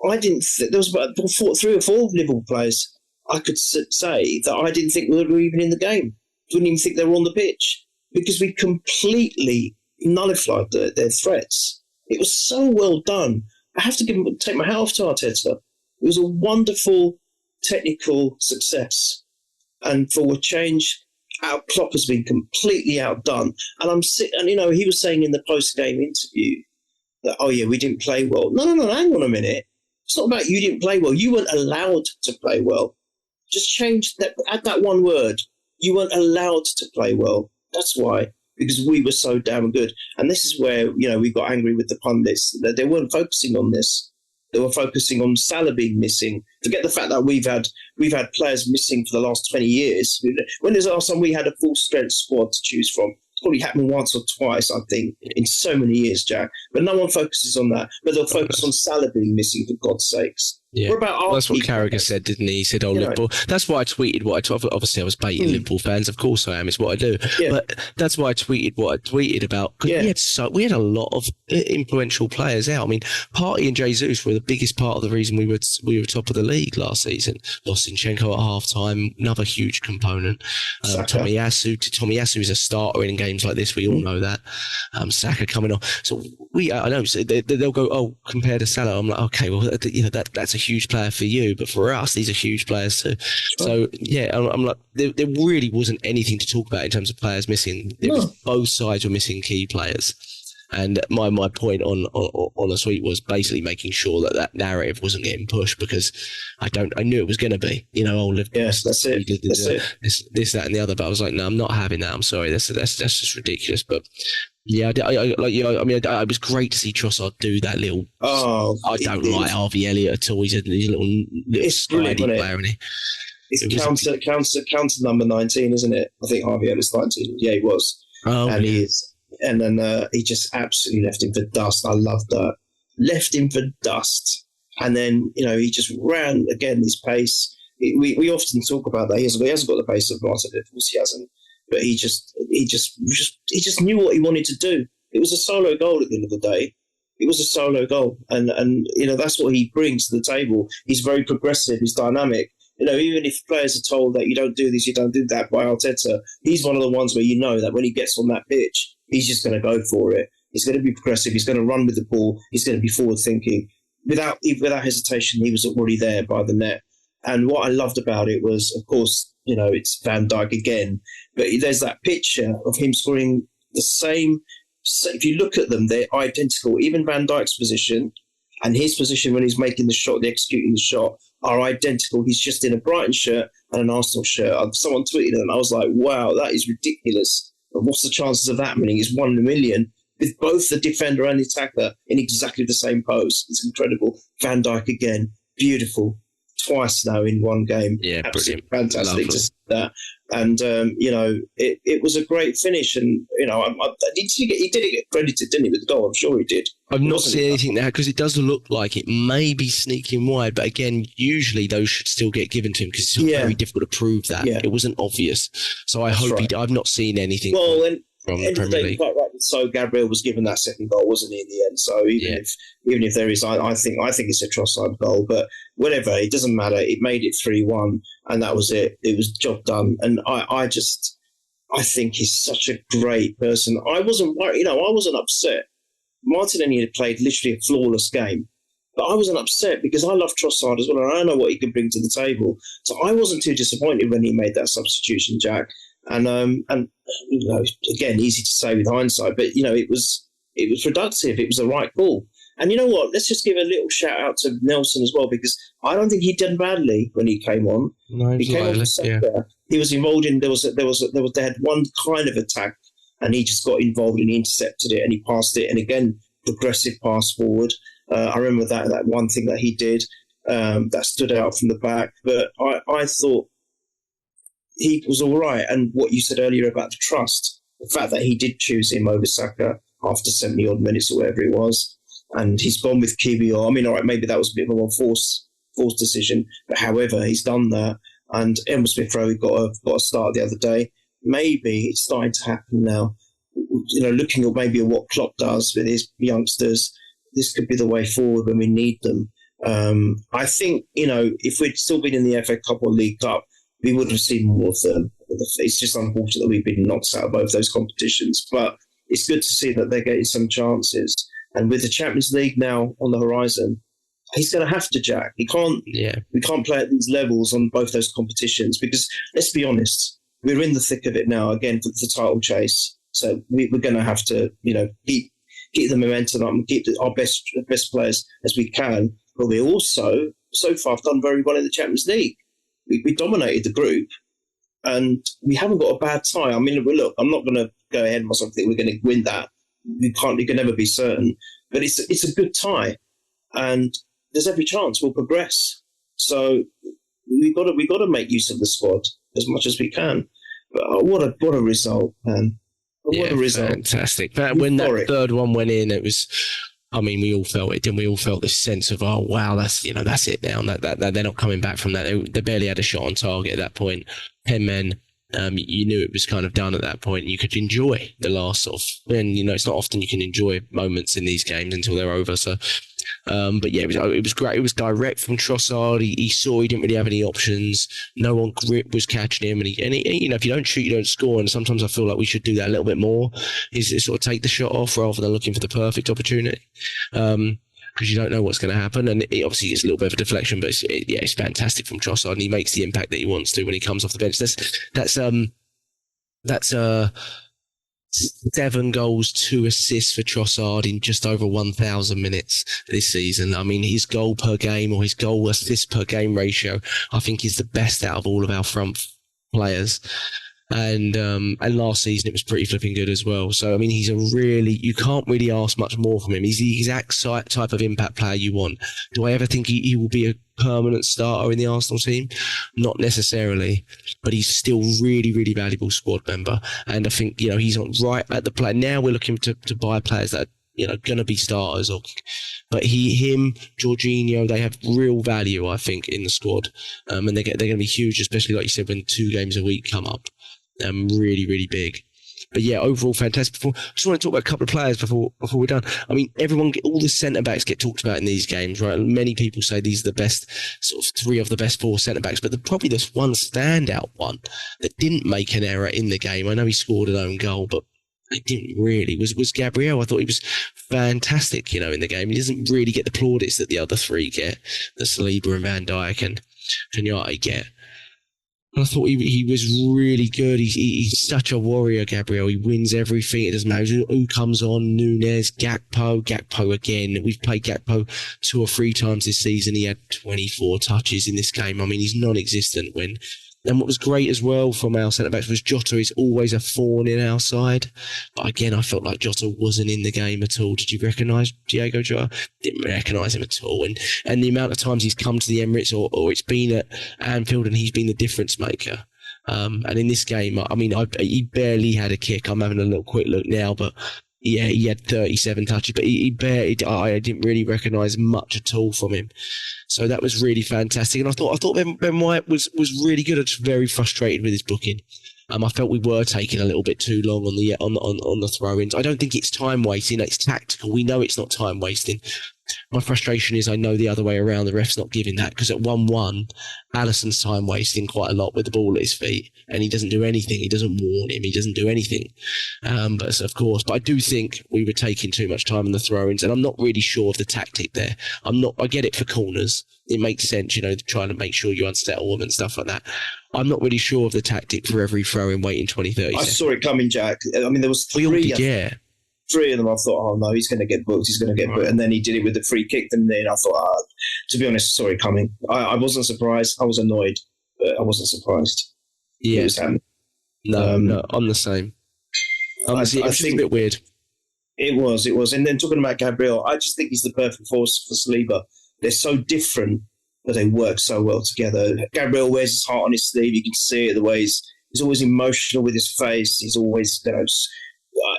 I didn't. There was about 3 or 4 Liverpool players. I could say that I didn't think they were even in the game. Didn't even think they were on the pitch because we completely nullified their threats. It was so well done. I have to take my hat off to Arteta. It was a wonderful technical success, and for a change, our Klopp has been completely outdone. And he was saying in the post-game interview that, we didn't play well. No, hang on a minute. It's not about you didn't play well. You weren't allowed to play well. Just change that. Add that one word. You weren't allowed to play well. That's why, because we were so damn good. And this is where we got angry with the pundits. That they weren't focusing on this. They were focusing on Salah being missing. Forget the fact that we've had players missing for the last 20 years. When was the last time we had a full strength squad to choose from? probably happened once or twice, I think, in so many years, Jack. But no one focuses on that. But they'll focus on Salah being missing, for God's sakes. Yeah. What about our That's what keeper? Carragher said, didn't he? He said, Liverpool. That's why I tweeted obviously I was baiting Liverpool fans. Of course I am. It's what I do. Yeah. But that's why I tweeted what I tweeted about. Because we had a lot of influential players out. I mean, Partey and Jesus were the biggest part of the reason we were top of the league last season. Lost Zinchenko at half-time, another huge component. Tomiyasu is a starter in games like this. We all know that. Saka coming on. So I know they'll go, compared to Salah. I'm like, okay, well, that's a huge player for you, but for us, these are huge players too. So I'm like, there really wasn't anything to talk about in terms of players missing. Both sides were missing key players, and my point on a tweet was basically making sure that narrative wasn't getting pushed, because I knew it was going to be, Liverpool. Yes, that's it. This, that, and the other. But I was like, no, I'm not having that. I'm sorry, that's just ridiculous. But yeah, it was great to see Trossard do that little. I don't like Harvey Elliott at all. He's a little slidey player, isn't he? It's counter number 19, isn't it? I think Harvey Elliott's 19. Yeah, he was. And he is. And then he just absolutely left him for dust. I love that. Left him for dust. And then, he just ran again his pace. We often talk about that. He hasn't got the pace of Martinelli. Of course he hasn't. But he just knew what he wanted to do. It was a solo goal at the end of the day. It was a solo goal. And that's what he brings to the table. He's very progressive. He's dynamic. Even if players are told that you don't do this, you don't do that by Arteta, he's one of the ones where that when he gets on that pitch, he's just going to go for it. He's going to be progressive. He's going to run with the ball. He's going to be forward-thinking. Without hesitation, he was already there by the net. And what I loved about it was, of course, it's Van Dijk again, but there's that picture of him scoring the same. If you look at them, they're identical. Even Van Dijk's position and his position when he's making the shot, executing the shot, are identical. He's just in a Brighton shirt and an Arsenal shirt. Someone tweeted it and I was like, wow, that is ridiculous. But what's the chances of that happening? It's 1 in a million, with both the defender and the attacker in exactly the same pose. It's incredible. Van Dijk again, beautiful. Twice now in one game. Yeah, absolutely brilliant. Fantastic to see that. And, it was a great finish. And, he did get credited, didn't he, with the goal? I'm sure he did. I've not seen anything now, because it does look like it may be sneaking wide. But again, usually those should still get given to him, because it's very difficult to prove that. Yeah. It wasn't obvious. So I've not seen anything from the Premier League. Quite right. So Gabriel was given that second goal, wasn't he, in the end? So even if there is, I think it's a Trossard goal. But whatever, it doesn't matter. It made it 3-1, and that was it. It was job done. And I think he's such a great person. I wasn't worried. I wasn't upset. Martinelli had played literally a flawless game, but I wasn't upset because I love Trossard as well, and I know what he can bring to the table. So I wasn't too disappointed when he made that substitution, Jack. And again, easy to say with hindsight, but it was productive. It was the right call. And you know what? Let's just give a little shout out to Nelson as well, because I don't think he did badly when he came on. No, he came on. He was involved in. They had one kind of attack, and he just got involved and he intercepted it and he passed it. And again, progressive pass forward. I remember that one thing that he did that stood out from the back. But I thought he was all right. And what you said earlier about the trust, the fact that he did choose him over Saka after 70-odd minutes or whatever it was, and he's gone with Kiwior. I mean, all right, maybe that was a bit of a forced decision, but however, he's done that. And Emma Smith-Rowe got a start the other day. Maybe it's starting to happen now. Looking at maybe what Klopp does with his youngsters, this could be the way forward when we need them. I think, if we'd still been in the FA Cup or League Cup, we would have seen more of them. It's just unfortunate that we've been knocked out of both those competitions. But it's good to see that they're getting some chances. And with the Champions League now on the horizon, he's going to have to, Jack. We can't play at these levels on both those competitions because, let's be honest, we're in the thick of it now, again, for the title chase. So we're going to have to, keep the momentum up and keep our best players as we can. But we also, so far, have done very well in the Champions League. We dominated the group, and we haven't got a bad tie. I mean, look, I'm not going to go ahead of myself and think we're going to win that. You can never be certain, but it's a good tie, and there's every chance we'll progress. So we got to make use of the squad as much as we can. But what a result, man! What a result. Fantastic. But when that third one went in, it was, I mean, we all felt it, didn't we? We all felt this sense of, oh, wow, that's it now. That they're not coming back from that. They barely had a shot on target at that point. 10 men. You knew it was kind of done at that point. You could enjoy the last sort of, and it's not often you can enjoy moments in these games until they're over. So, but yeah, it was great. It was direct from Trossard. He saw he didn't really have any options. No one grip was catching him, and he if you don't shoot, you don't score. And sometimes I feel like we should do that a little bit more. Is sort of take the shot off rather than looking for the perfect opportunity. Because you don't know what's going to happen, and it obviously is a little bit of a deflection, but it's fantastic from Trossard, and he makes the impact that he wants to when he comes off the bench. That's 7 goals, 2 assists for Trossard in just over 1,000 minutes this season. I mean, his goal per game or his goal assist per game ratio, I think, is the best out of all of our front players. And last season it was pretty flipping good as well. So, I mean, you can't really ask much more from him. He's the exact type of impact player you want. Do I ever think he will be a permanent starter in the Arsenal team? Not necessarily, but he's still really, really valuable squad member. And I think, he's on right at the play. Now we're looking to buy players that are going to be starters. But him, Jorginho, they have real value, I think, in the squad. And they're going to be huge, especially, like you said, when 2 games a week come up. Really, really big. But yeah, overall fantastic. I just want to talk about a couple of players before we're done. I mean, all the centre-backs get talked about in these games, right? Many people say these are the best, sort of 3 of the best 4 centre-backs, but probably this one standout one that didn't make an error in the game. I know he scored an own goal, but it didn't really, was Gabriel. I thought he was fantastic, in the game. He doesn't really get the plaudits that the other 3 get, that Saliba and Van Dijk and Kenyatta get. I thought he was really good. He's such a warrior, Gabriel. He wins everything. It doesn't matter who comes on. Núñez, Gakpo again. We've played Gakpo 2 or 3 times this season. He had 24 touches in this game. I mean, he's non-existent when... And what was great as well from our centre-backs was Jota is always a thorn in our side. But again, I felt like Jota wasn't in the game at all. Did you recognise Diego Jota? Didn't recognise him at all. And the amount of times he's come to the Emirates or it's been at Anfield and he's been the difference maker. And in this game, I mean, he barely had a kick. I'm having a little quick look now, but yeah, he had 37 touches, but I didn't really recognise much at all from him. So that was really fantastic. And I thought Ben White was really good. I was very frustrated with his booking. I felt we were taking a little bit too long on the throw-ins. I don't think it's time wasting. It's tactical. We know it's not time wasting. My frustration is I know the other way around. The ref's not giving that because at 1-1, Alisson's time wasting quite a lot with the ball at his feet, and he doesn't do anything. He doesn't warn him. He doesn't do anything. But I do think we were taking too much time on the throw-ins, and I'm not really sure of the tactic there. I get it for corners. It makes sense, trying to make sure you unsettle them and stuff like that. I'm not really sure of the tactic for every throw-in waiting 20, 30 seconds. I saw it coming, Jack. I mean, there was 3. We all did, yeah. 3 of them, I thought, oh no, he's going to get booked. And then he did it with the free kick. And then I thought, to be honest, I saw it coming. I wasn't surprised. I was annoyed, but I wasn't surprised. Yeah. It was happening. No, I'm the same. I think it's a bit weird. It was. And then talking about Gabriel, I just think he's the perfect force for Saliba. They're so different, but they work so well together. Gabriel wears his heart on his sleeve. You can see it, the way he's always emotional with his face. He's always,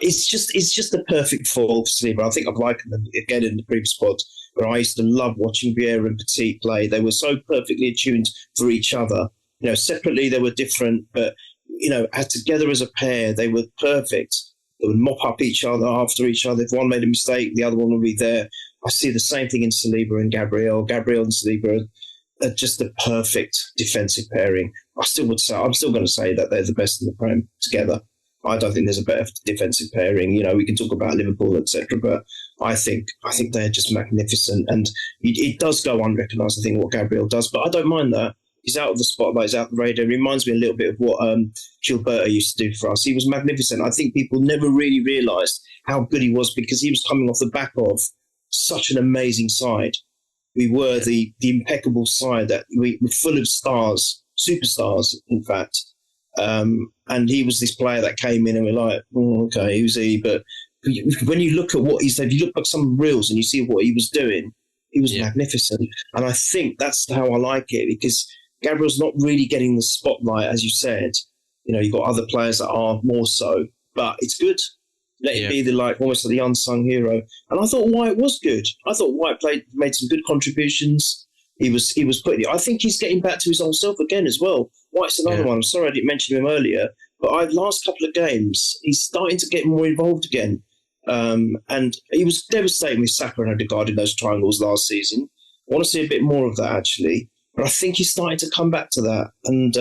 it's just the perfect fall for Saliba. I think I've likened them again in the previous pod where I used to love watching Vieira and Petit play. They were so perfectly attuned for each other. Separately they were different, but as together as a pair, they were perfect. They would mop up each other after each other. If one made a mistake, the other one would be there. I see the same thing in Saliba and Gabriel. Gabriel and Saliba are just the perfect defensive pairing. I'm still going to say that they're the best in the Prem together. I don't think there's a better defensive pairing. We can talk about Liverpool, etc., but I think they're just magnificent. And it does go unrecognised, I think, what Gabriel does, but I don't mind that. He's out of the spotlight, he's out of the radar. It reminds me a little bit of what Gilberto used to do for us. He was magnificent. I think people never really realised how good he was because he was coming off the back of such an amazing side. We were the impeccable side that we were full of stars, superstars, in fact. And he was this player that came in and we're like, oh, okay, who's he? But when you look at what he's done, if you look at some reels and you see what he was doing, he was magnificent. And I think that's how I like it because Gabriel's not really getting the spotlight, as you said. You've got other players that are more so. but it's good. Let him Yeah. be almost the unsung hero. And I thought White was good. I thought White made some good contributions. He was putting. I think he's getting back to his old self again as well. White's another one. I'm sorry I didn't mention him earlier, but last couple of games he's starting to get more involved again. And he was devastating with Saka and Odegaard in those triangles last season. I want to see a bit more of that actually, but I think he's starting to come back to that. And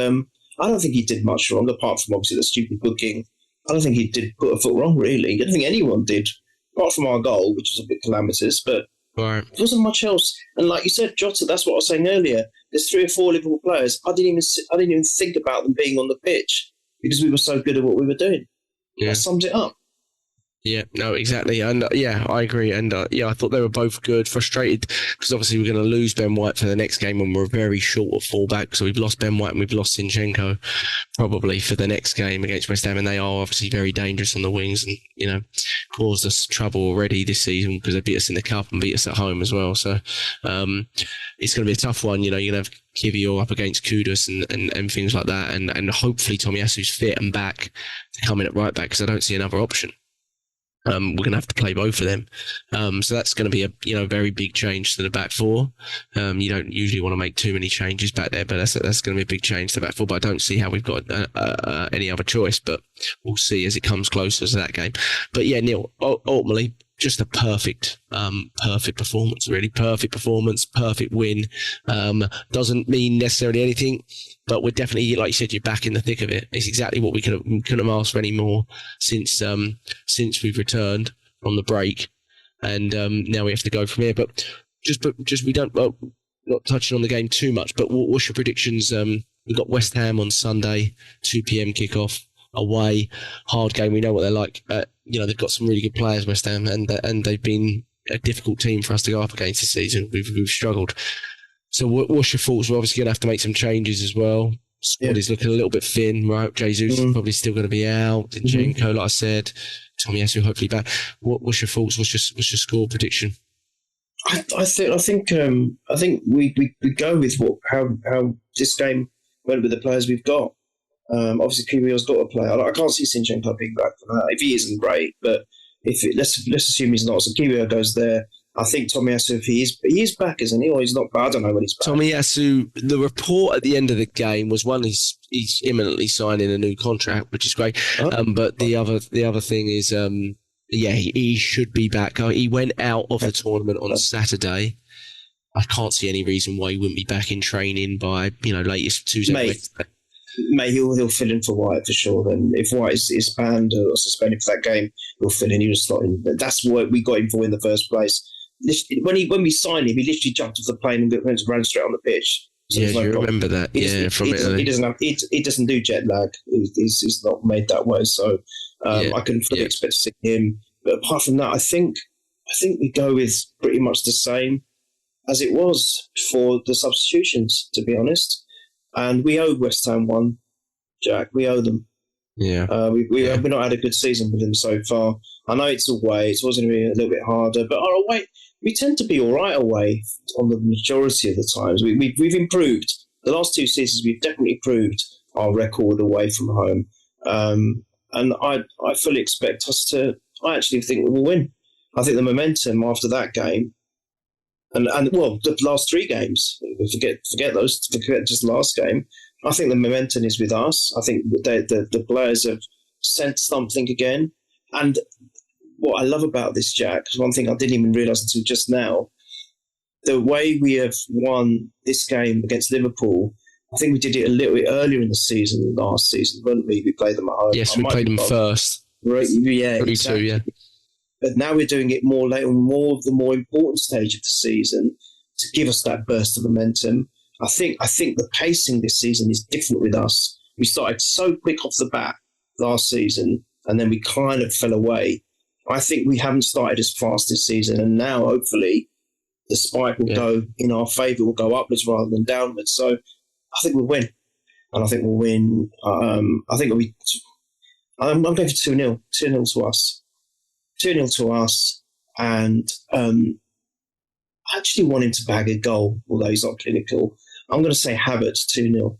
I don't think he did much wrong apart from obviously the stupid booking. I don't think he did put a foot wrong really. I don't think anyone did, apart from our goal, which was a bit calamitous, but. Right. There wasn't much else, and like you said, Jota. That's what I was saying earlier. There's 3 or 4 Liverpool players. I didn't even think about them being on the pitch because we were so good at what we were doing. Yeah. That sums it up. Yeah, no, exactly. And I agree. And I thought they were both good. Frustrated because obviously we're going to lose Ben White for the next game and we're very short of fullback. So we've lost Ben White and we've lost Zinchenko probably for the next game against West Ham. And they are obviously very dangerous on the wings and, caused us trouble already this season because they beat us in the cup and beat us at home as well. So it's going to be a tough one. You're going to have Kivior up against Kudus and things like that. And hopefully Tomiyasu's fit and back to come in at right back because I don't see another option. We're going to have to play both of them. So that's going to be a very big change to the back four. You don't usually want to make too many changes back there, but that's going to be a big change to the back four. But I don't see how we've got any other choice. But we'll see as it comes closer to that game. But yeah, Neil, ultimately, just a perfect performance, really. Perfect performance, perfect win. Doesn't mean necessarily anything, but we're definitely, like you said, you're back in the thick of it. It's exactly what we couldn't have asked for any more since we've returned from the break, and now we have to go from here. But just we don't not touching on the game too much. But what's your predictions? We've got West Ham on Sunday, 2 p.m. kickoff. Away, hard game. We know what they're like. They've got some really good players, West Ham, and they've been a difficult team for us to go up against this season. We've struggled. So, what's your thoughts? We're obviously going to have to make some changes as well. Squad is looking a little bit thin, right? Jesus is probably still going to be out. Zinchenko, like I said, Tomiyasu hopefully back. What's your thoughts? What's your score prediction? I think we go with how this game went with the players we've got. Obviously, Kiwior's got to play. I can't see Zinchenko being back for that. If he isn't, great. But let's assume he's not. So Kiwior goes there. I think Tomiyasu, if he is back, isn't he? Or he's not. I don't know when he's back. Tomiyasu, the report at the end of the game was one, he's imminently signing a new contract, which is great. But the other thing is, he should be back. He went out of the tournament on Saturday. I can't see any reason why he wouldn't be back in training by latest Tuesday. Mate, he'll fill in for White for sure. Then if White is banned or suspended for that game, he'll fill in. He was slotting. That's what we got him for in the first place. When we signed him, he literally jumped off the plane and ran straight on the pitch. So you remember that? He doesn't do jet lag. He's not made that way. So I can fully expect to see him. But apart from that, I think we go with pretty much the same as it was for the substitutions. To be honest. And we owe West Ham one, Jack. We owe them. Yeah. We've not had a good season with them so far. I know it's away. It's always going to be a little bit harder. But our away, we tend to be all right away on the majority of the times. We've improved. The last 2 seasons, we've definitely improved our record away from home. And I fully expect us to... I actually think we will win. I think the momentum after that game... And the last 3 games, forget those, forget just the last game. I think the momentum is with us. I think the players have sensed something again. And what I love about this, Jack, is one thing I didn't even realise until just now, the way we have won this game against Liverpool, I think we did it a little bit earlier in the season than last season, weren't we? We played them at home. Yes, we played them first. Right, yeah, 3-2, exactly. yeah. But now we're doing it more later, more of the more important stage of the season to give us that burst of momentum. I think the pacing this season is different with us. We started so quick off the bat last season, and then we kind of fell away. I think we haven't started as fast this season, and now hopefully the spike will go in our favour. We'll go upwards rather than downwards. So I think we'll win, and I think we'll win. I think it'll be. I'm going for 2-0. 2-0 to us. 2-0 to us, and I actually want him to bag a goal, although he's not clinical. I'm going to say Havertz 2-0.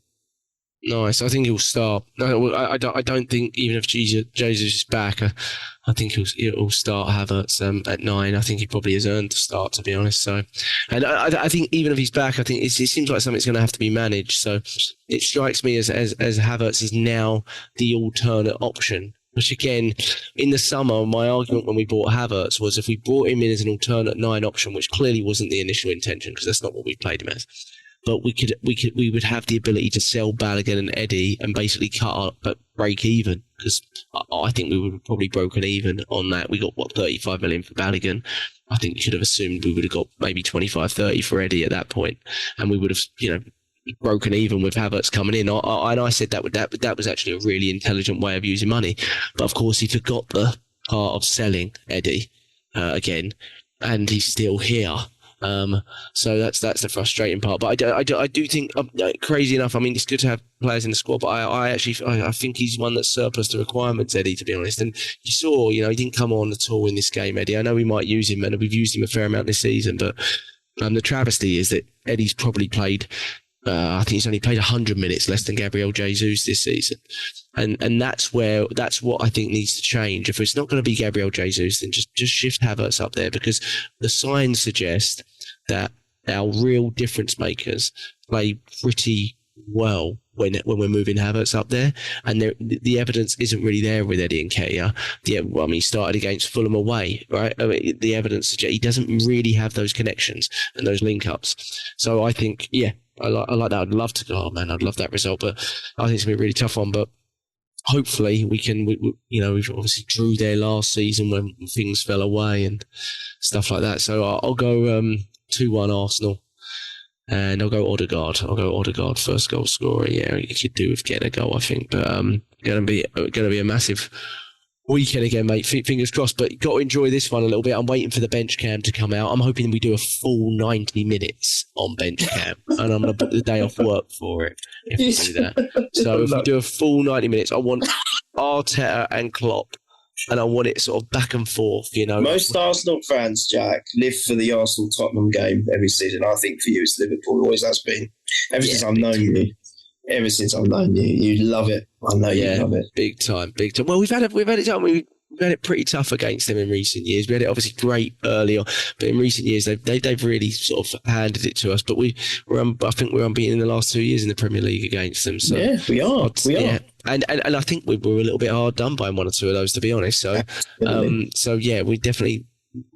Nice. I think he'll start. No, I don't think even if Jesus is back, I think he'll start Havertz at 9. I think he probably has earned the start, to be honest. So, and I think even if he's back, I think it seems like something's going to have to be managed. So it strikes me as Havertz is now the alternate option. Which again, in the summer, my argument when we bought Havertz was if we brought him in as an alternate 9 option, which clearly wasn't the initial intention because that's not what we played him as. But we would have the ability to sell Balogun and Eddie and basically cut up at break even, because I think we would have probably broken even on that. We got 35 million for Balogun. I think you should have assumed we would have got maybe 25, 30 for Eddie at that point, and we would have broken even with Havertz coming in. And I said that was actually a really intelligent way of using money. But of course he forgot the part of selling Eddie again, and he's still here. So that's the frustrating part. But I do think, crazy enough, I mean, it's good to have players in the squad, but I think he's one that's surplus to requirements, Eddie, to be honest. And you saw, he didn't come on at all in this game, Eddie. I know we might use him, and we've used him a fair amount this season, but the travesty is that Eddie's probably played, I think he's only played 100 minutes less than Gabriel Jesus this season. And that's what I think needs to change. If it's not going to be Gabriel Jesus, then just shift Havertz up there, because the signs suggest that our real difference makers play pretty well when we're moving Havertz up there, and the evidence isn't really there with Eddie Nketiah. He started against Fulham away, right? The evidence suggests he doesn't really have those connections and those link-ups. So I think, I like that. I'd love that result, but I think it's going to be a really tough one. But hopefully we've obviously drew there last season when things fell away and stuff like that. So I'll go 2-1 Arsenal, and I'll go Odegaard first goal scorer. Yeah, he could do with getting a goal, I think. But going to be a massive weekend again, mate. Fingers crossed. But you've got to enjoy this one a little bit. I'm waiting for the bench cam to come out. I'm hoping we do a full 90 minutes on bench cam, and I'm going to book the day off work for it if we do that. So if we do a full 90 minutes, I want Arteta and Klopp, and I want it sort of back and forth, Most Arsenal fans, Jack, live for the Arsenal-Tottenham game every season. I think for you, it's Liverpool. Always has been. Ever since I've known you. Ever since I've known you. You love it. I know you love it. Big time. Well, we've had it pretty tough against them in recent years. We had it obviously great early on, but in recent years they've really sort of handed it to us. But I think we're unbeaten in the last 2 years in the Premier League against them. So yeah, we are. And I think we were a little bit hard done by one or two of those, to be honest. So we definitely.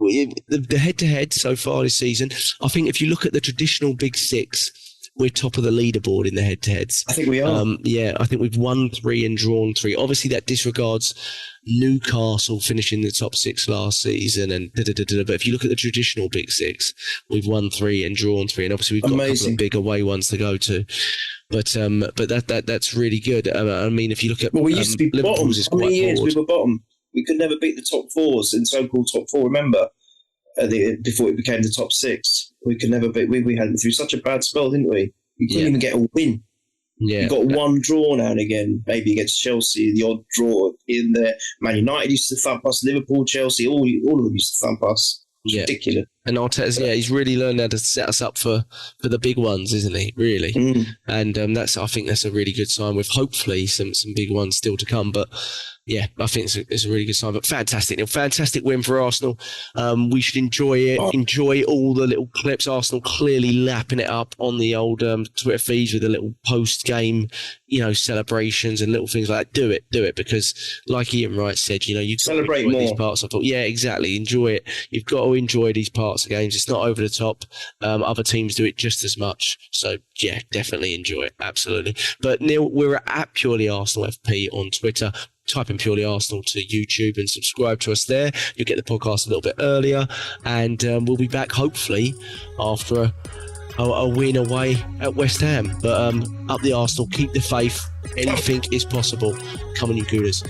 The head-to-head so far this season, I think if you look at the traditional Big Six, we're top of the leaderboard in the head-to-heads. I think we are. I think we've won 3 and drawn 3. Obviously, that disregards Newcastle finishing the top 6 last season, and but if you look at the traditional Big Six, we've won 3 and drawn 3, and obviously we've got a couple of big away ones to go to. But that's really good. I mean, if you look at we used to be bottom. How many years we were bottom? We could never beat the top 4s in so-called top 4. Remember, before it became the top 6, we could never beat. We had through such a bad spell, didn't we? We couldn't even get a win. Yeah, we got one draw now and again, maybe against Chelsea, the odd draw in there. Man United used to thump us, Liverpool, Chelsea, all of them used to thump us. Ridiculous. And Arteta's, he's really learned how to set us up for the big ones, isn't he? Really. And I think that's a really good sign, with hopefully some big ones still to come. But yeah, I think it's a really good sign. But fantastic win for Arsenal. We should enjoy it. Enjoy all the little clips. Arsenal clearly lapping it up on the old Twitter feeds with the little post-game, celebrations and little things like that. Do it, because like Ian Wright said, you celebrate more these parts. I thought, exactly. Enjoy it. You've got to enjoy these parts of games. It's not over the top. Other teams do it just as much. So yeah, definitely enjoy it. Absolutely. But Neil, we're at Purely Arsenal FP on Twitter. Type in Purely Arsenal to YouTube and subscribe to us there. You'll get the podcast a little bit earlier, and we'll be back hopefully after a win away at West Ham. But up the Arsenal, keep the faith. Anything is possible. Come on, you Gooners.